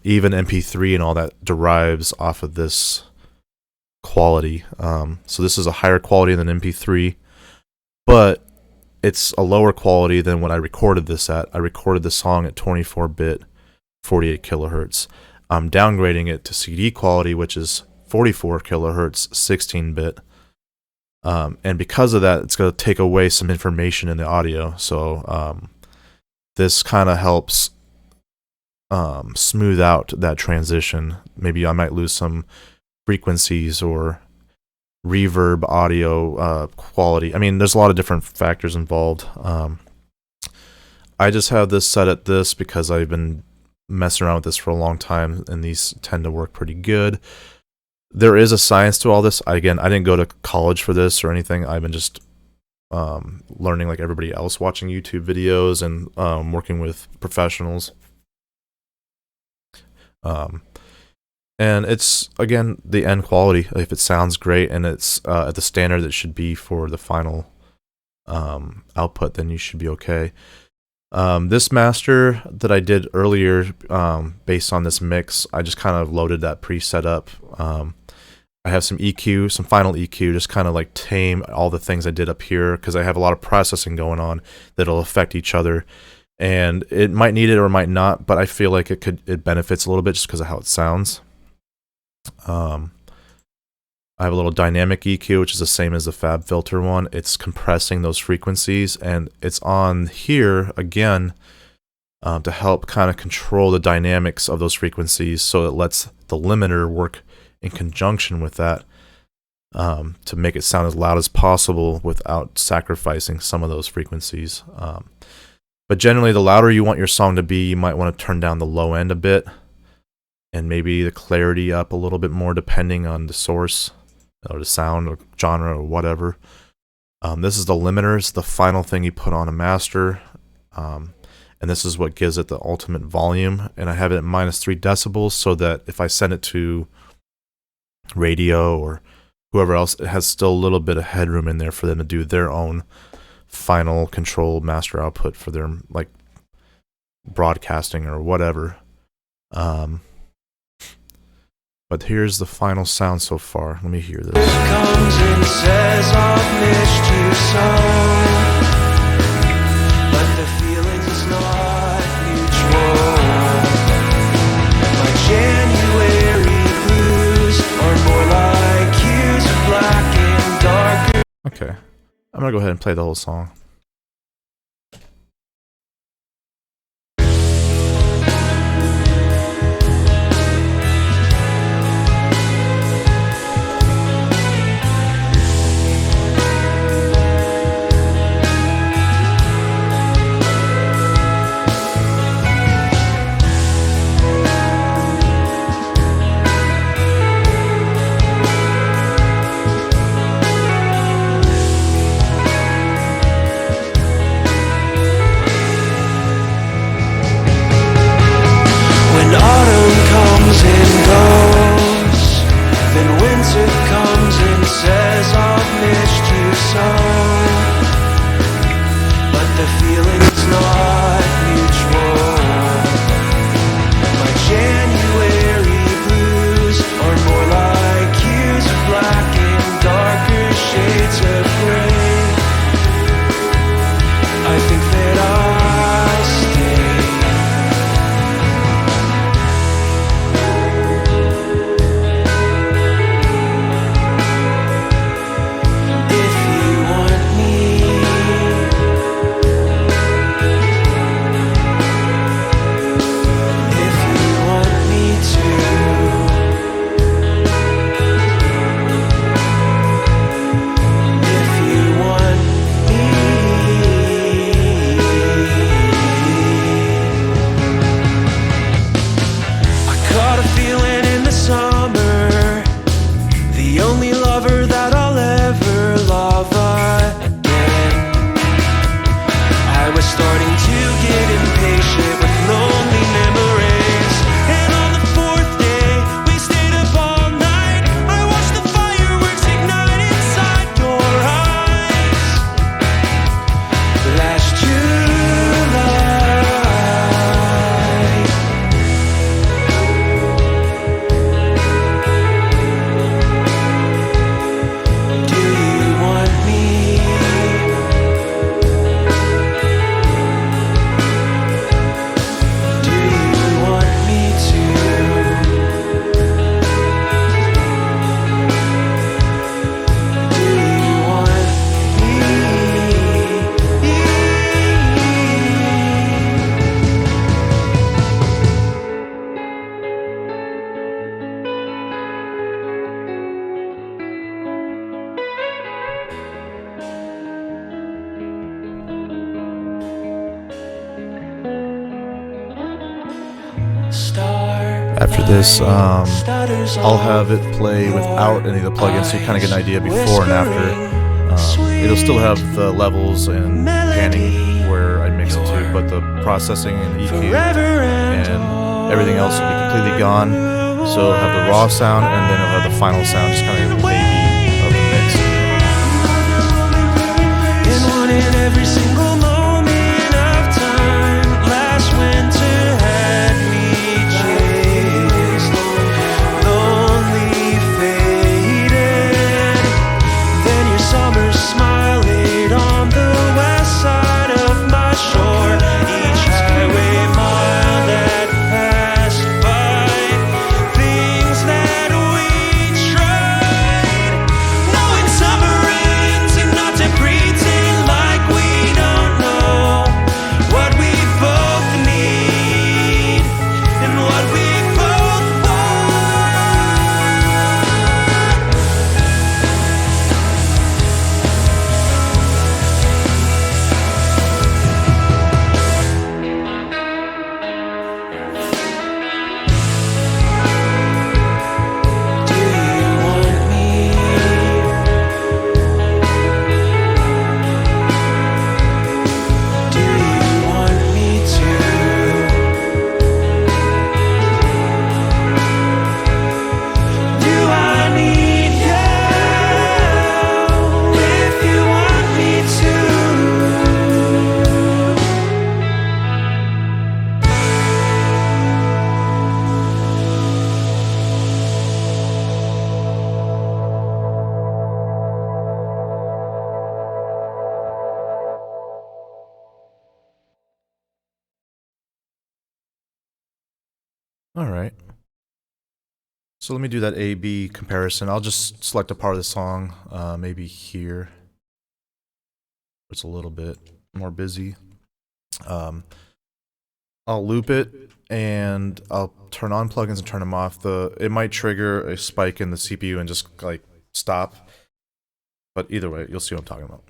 Even MP3 and all that derives off of this quality. So this is a higher quality than MP3, but it's a lower quality than what I recorded this at. I recorded the song at 24-bit, 48 kilohertz. I'm downgrading it to CD quality, which is 44 kilohertz, 16-bit. And because of that, it's going to take away some information in the audio. So this kind of helps smooth out that transition. Maybe I might lose some frequencies or reverb audio quality. I mean, there's a lot of different factors involved. I just have this set at this because I've been messing around with this for a long time, and these tend to work pretty good. There is a science to all this. Again, I didn't go to college for this or anything. I've been just learning like everybody else, watching YouTube videos and working with professionals. And it's, again, the end quality. If it sounds great and it's at the standard that should be for the final output, then you should be okay. This master that I did earlier, based on this mix, I just kind of loaded that preset up. I have some EQ, some final EQ, just kind of like tame all the things I did up here, because I have a lot of processing going on that'll affect each other. And it might need it or might not, but I feel like it benefits a little bit just because of how it sounds. I have a little dynamic EQ, which is the same as the Fab Filter one. It's compressing those frequencies, and it's on here again to help kind of control the dynamics of those frequencies, so it lets the limiter work in conjunction with that to make it sound as loud as possible without sacrificing some of those frequencies. But generally, the louder you want your song to be, you might want to turn down the low end a bit, and maybe the clarity up a little bit more depending on the source or the sound or genre or whatever. This is the limiters, the final thing you put on a master, and this is what gives it the ultimate volume. And I have it at -3 decibels so that if I send it to radio or whoever else, it has still a little bit of headroom in there for them to do their own final control master output for their like broadcasting or whatever. But here's the final sound so far. Let me hear this. Comes and says I've missed you so, but the feeling's not mutual. My January blues are more like hues of black and darker. Okay, I'm gonna go ahead and play the whole song. After this, I'll have it play without any of the plugins, so you kind of get an idea before and after. It'll still have the levels and panning where I mix it to, but the processing and EQ and everything else will be completely gone. So it'll have the raw sound, and then it'll have the final sound, just kind of the baby of the mix. In every single moment of time, last winter had me chased, lonely faded. Then your summer smile laid on the west side of my shore. Each highway mile that passed by, things that we tried All right. So let me do that A/B comparison. I'll just select a part of the song, maybe here. It's a little bit more busy. Um, I'll loop it and I'll turn on plugins and turn them off. It might trigger a spike in the CPU and just like stop. But either way, you'll see what I'm talking about.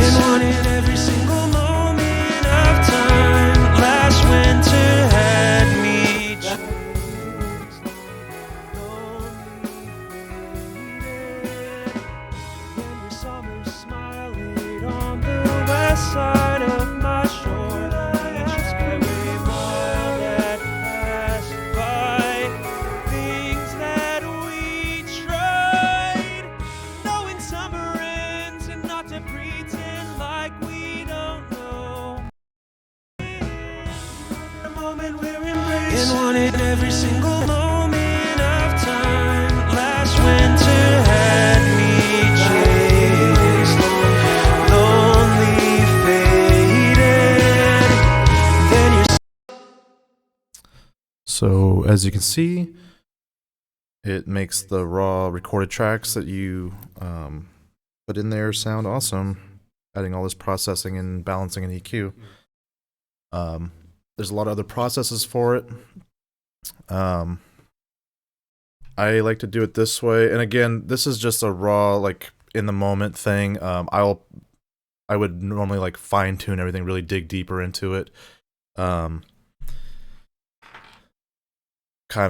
And wanted every single moment of time. Last winter had me chased, lonely, faded. When your summer smile laid on the west side of my shore, each skyway mile that passed by, things that we tried, knowing summer ends and not to pretend like we don't know. The moment we're embraced and wanted every single moment of time. Last winter had me chased, lonely, faded. Then you're So as you can see, it makes the raw recorded tracks that you put in there sound awesome. Adding all this processing and balancing and EQ. There's a lot of other processes for it. I like to do it this way, and again, this is just a raw, like in the moment thing. I would normally like fine tune everything, really dig deeper into it. Kind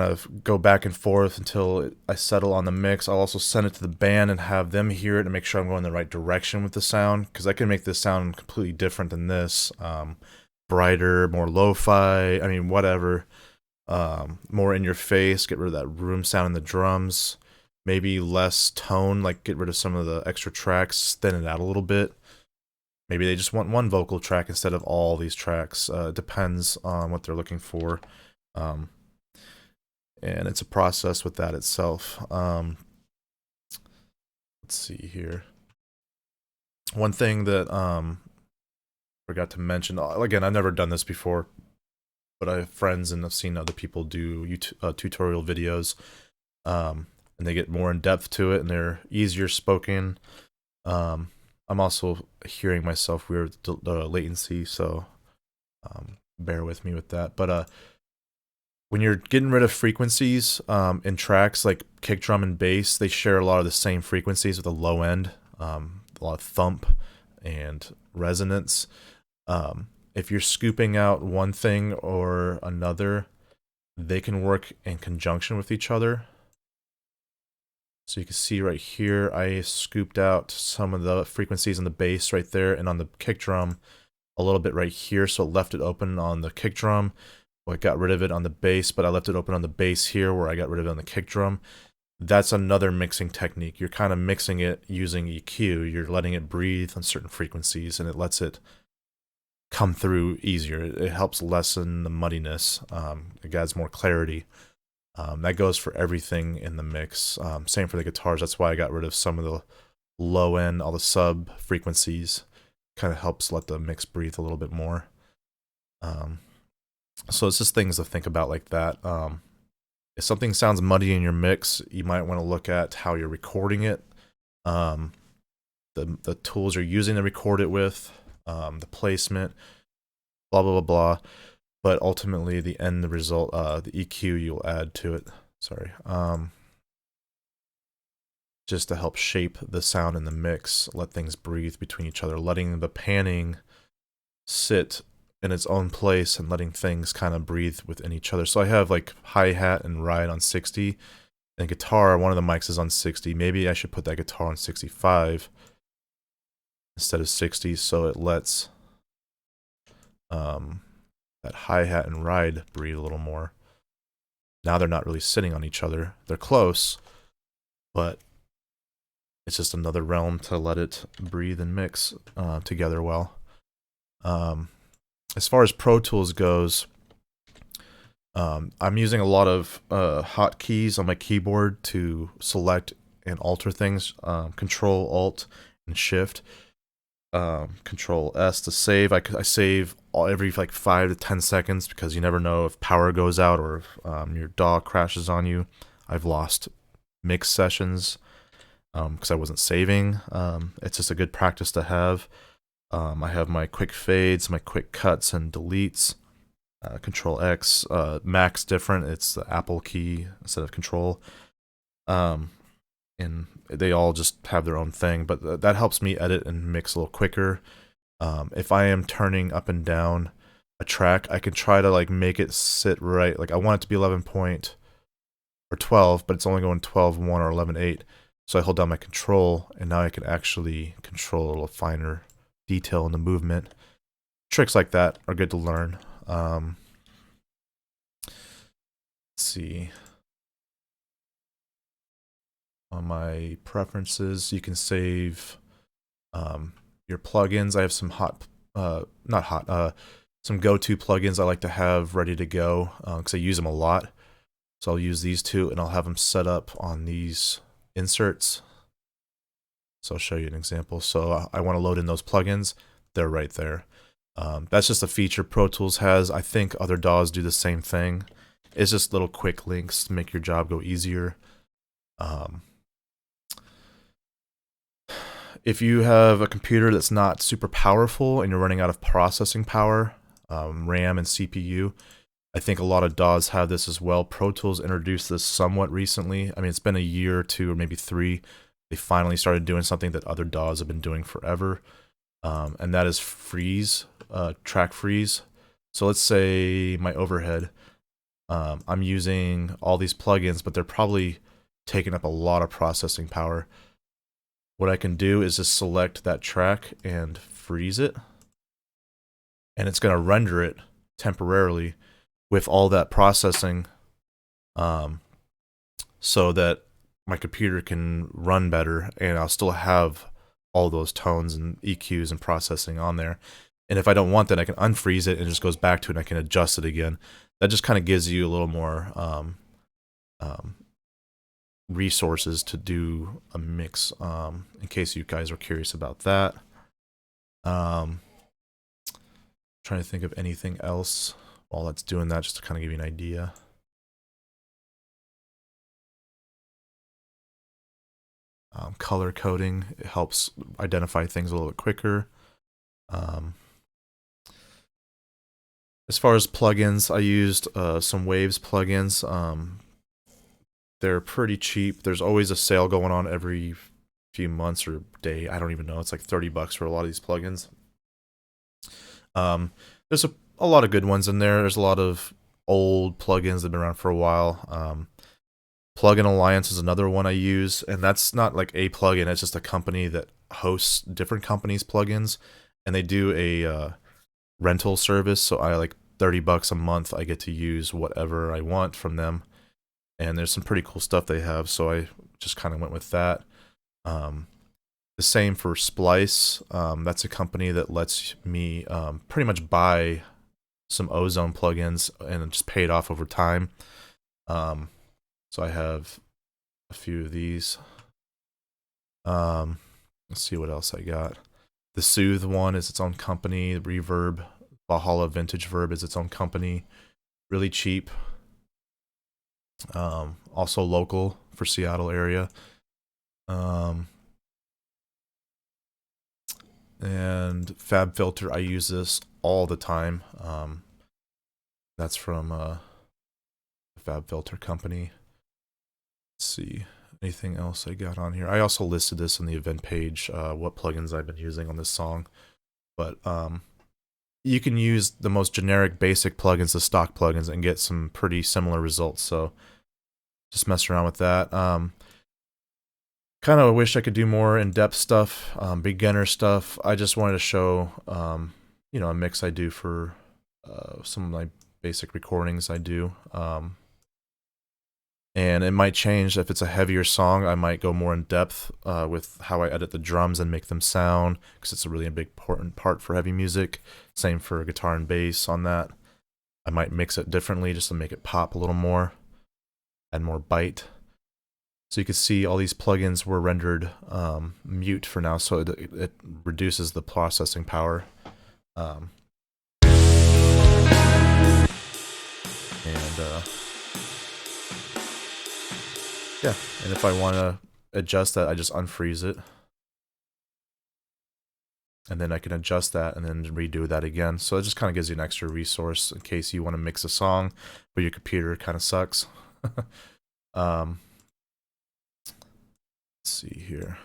of go back and forth until I settle on the mix. I'll also send it to the band and have them hear it and make sure I'm going the right direction with the sound, because I can make this sound completely different than this. Brighter, more lo-fi, I mean, whatever. More in your face, get rid of that room sound in the drums. Maybe less tone, like get rid of some of the extra tracks, thin it out a little bit. Maybe they just want one vocal track instead of all these tracks. It depends on what they're looking for. And it's a process with that itself. Let's see here. One thing that forgot to mention, again, I've never done this before, but I have friends and I've seen other people do tutorial videos, and they get more in depth to it and they're easier spoken. I'm also hearing myself weird with the latency, so bear with me with that. But when you're getting rid of frequencies in tracks like kick drum and bass, they share a lot of the same frequencies with a low end, a lot of thump and resonance. If you're scooping out one thing or another, they can work in conjunction with each other. So you can see right here, I scooped out some of the frequencies on the bass right there, and on the kick drum a little bit right here, so it left it open on the kick drum. Well, I got rid of it on the bass, but I left it open on the bass here where I got rid of it on the kick drum. That's another mixing technique. You're kind of mixing it using EQ. You're letting it breathe on certain frequencies, and it lets it come through easier. It helps lessen the muddiness. It adds more clarity. That goes for everything in the mix. Same for the guitars. That's why I got rid of some of the low end, all the sub frequencies. Kind of helps let the mix breathe a little bit more. So it's just things to think about like that. If something sounds muddy in your mix, you might want to look at how you're recording it, the tools you're using to record it with, the placement, blah, blah, blah, blah. But ultimately, the end result, the EQ you'll add to it, just to help shape the sound in the mix, let things breathe between each other, letting the panning sit in its own place and letting things kind of breathe within each other. So I have like hi-hat and ride on 60, and guitar, one of the mics is on 60. Maybe I should put that guitar on 65 instead of 60, so it lets that hi-hat and ride breathe a little more. Now they're not really sitting on each other. They're close, but it's just another realm to let it breathe and mix together well. As far as Pro Tools goes, I'm using a lot of hotkeys on my keyboard to select and alter things. Control Alt and Shift. Control S to save. I save every like 5 to 10 seconds because you never know if power goes out or if your dog crashes on you. I've lost mix sessions because I wasn't saving. It's just a good practice to have. I have my quick fades, my quick cuts and deletes. Control X. Mac's different. It's the Apple key instead of Control. Um, and they all just have their own thing, but that helps me edit and mix a little quicker. If I am turning up and down a track, I can try to like make it sit right. Like I want it to be 11 point or 12, but it's only going 12.1 or 11.8. So I hold down my control, and now I can actually control a little finer detail in the movement. Tricks like that are good to learn. Let's see. On my preferences, you can save your plugins. I have some some go-to plugins I like to have ready to go because I use them a lot. So I'll use these two, and I'll have them set up on these inserts. So I'll show you an example. So I want to load in those plugins. They're right there. That's just a feature Pro Tools has. I think other DAWs do the same thing. It's just little quick links to make your job go easier. If you have a computer that's not super powerful and you're running out of processing power, RAM and CPU, I think a lot of DAWs have this as well. Pro Tools introduced this somewhat recently. I mean, it's been a year or two or maybe 3. They finally started doing something that other DAWs have been doing forever, and that is freeze, track freeze. So let's say my overhead, I'm using all these plugins, but they're probably taking up a lot of processing power. What I can do is just select that track and freeze it, and it's going to render it temporarily with all that processing, so that my computer can run better, and I'll still have all those tones and EQs and processing on there. And if I don't want that, I can unfreeze it and it just goes back to it, and I can adjust it again. That just kind of gives you a little more resources to do a mix, in case you guys are curious about that. Trying to think of anything else while that's doing that, just to kind of give you an idea. Color coding, it helps identify things a little bit quicker. As far as plugins, I used some Waves plugins. They're pretty cheap. There's always a sale going on every few months or day. I don't even know. It's like $30 for a lot of these plugins. There's a lot of good ones in there. There's a lot of old plugins that have been around for a while. Plugin Alliance is another one I use, and that's not like a plugin. It's just a company that hosts different companies' plugins, and they do a rental service. So I like $30 a month. I get to use whatever I want from them, and there's some pretty cool stuff they have. So I just kind of went with that. The same for Splice. That's a company that lets me pretty much buy some Ozone plugins and just pay it off over time. So I have a few of these. Let's see what else I got. The Soothe one is its own company. Reverb, Valhalla Vintage Verb is its own company. Really cheap. Also local for Seattle area. And Fab Filter, I use this all the time. That's from a Fab Filter company. Let's see, anything else I got on here? I also listed this in the event page, what plugins I've been using on this song. But you can use the most generic basic plugins, the stock plugins, and get some pretty similar results. So just mess around with that. Kind of wish I could do more in-depth stuff, beginner stuff. I just wanted to show, a mix I do for some of my basic recordings I do. And it might change. If it's a heavier song, I might go more in depth with how I edit the drums and make them sound, because it's a really big important part for heavy music. Same for guitar and bass on that. I might mix it differently just to make it pop a little more, add more bite. So you can see all these plugins were rendered mute for now, so it reduces the processing power. And yeah, and if I want to adjust that, I just unfreeze it. And then I can adjust that and then redo that again. So it just kind of gives you an extra resource in case you want to mix a song, but your computer kind of sucks. Let's see here.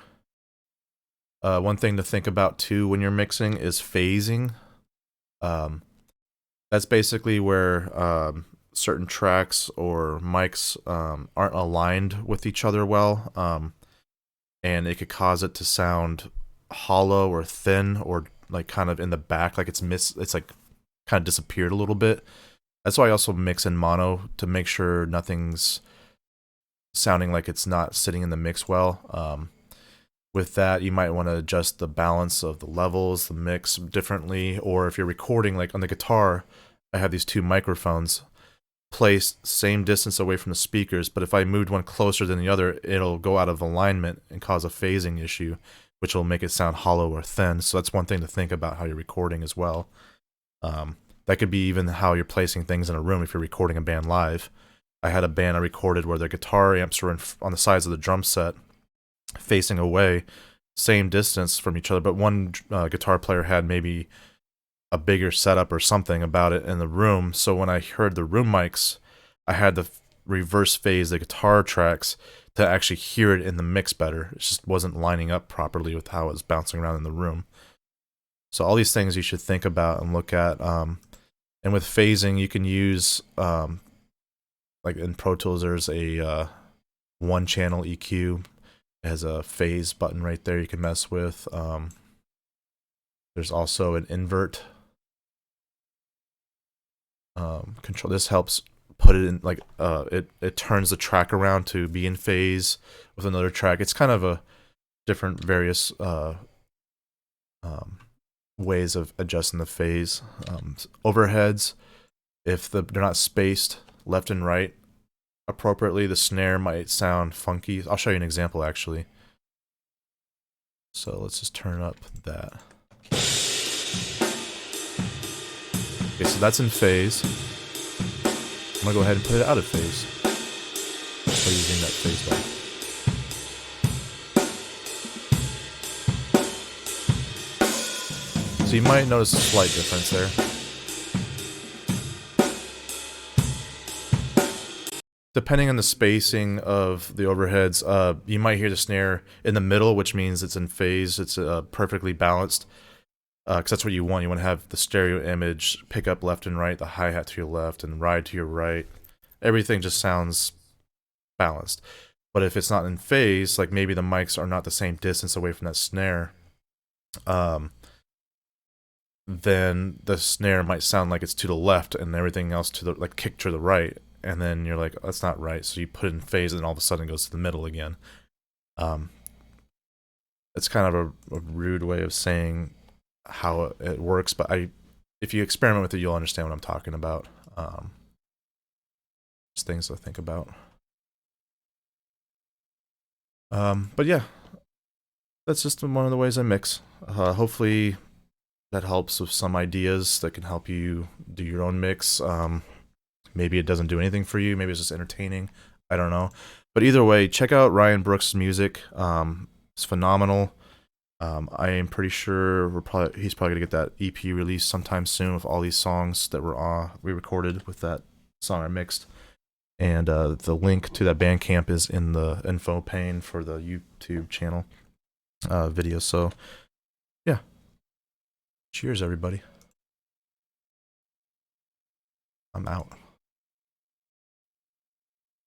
One thing to think about too when you're mixing is phasing. That's basically where certain tracks or mics aren't aligned with each other well, and it could cause it to sound hollow or thin or like kind of in the back, like it's like kind of disappeared a little bit. That's why I also mix in mono to make sure nothing's sounding like it's not sitting in the mix well. With that, you might want to adjust the balance of the levels, the mix differently, or if you're recording, like on the guitar, I have these two microphones placed same distance away from the speakers, but if I moved one closer than the other, it'll go out of alignment and cause a phasing issue, which will make it sound hollow or thin. So that's one thing to think about how you're recording as well. That could be even how you're placing things in a room if you're recording a band live. I had a band I recorded where their guitar amps were on the sides of the drum set, facing away, same distance from each other, but one guitar player had maybe a bigger setup or something about it in the room. So when I heard the room mics, I had to reverse phase the guitar tracks to actually hear it in the mix better. It just wasn't lining up properly with how it was bouncing around in the room. So all these things you should think about and look at. And with phasing, you can use, like in Pro Tools, there's a one-channel EQ. It has a phase button right there you can mess with. There's also an invert control. This helps put it in, like, it turns the track around to be in phase with another track. It's kind of a different various ways of adjusting the phase. Overheads, if they're not spaced left and right appropriately, the snare might sound funky. I'll show you an example actually. So let's just turn up that. Okay, so that's in phase. I'm gonna go ahead and put it out of phase by using that phase button. So you might notice a slight difference there. Depending on the spacing of the overheads, you might hear the snare in the middle, which means it's in phase. It's perfectly balanced, because that's what you want. You want to have the stereo image pick up left and right, the hi-hat to your left and ride to your right. Everything just sounds balanced. But if it's not in phase, like maybe the mics are not the same distance away from that snare, then the snare might sound like it's to the left and everything else to the, like, kick to the right. And then you're like, oh, that's not right. So you put it in phase and all of a sudden it goes to the middle again. It's kind of a rude way of saying how it works, but if you experiment with it, you'll understand what I'm talking about. Just things to think about. But yeah, that's just one of the ways I mix. Hopefully that helps with some ideas that can help you do your own mix. Maybe it doesn't do anything for you. Maybe it's just entertaining. I don't know. But either way, check out Ryan Brooks' music. It's phenomenal. I am pretty sure he's probably gonna get that EP released sometime soon with all these songs that we recorded with that song I mixed. And the link to that Bandcamp is in the info pane for the YouTube channel video. So yeah, cheers everybody. I'm out.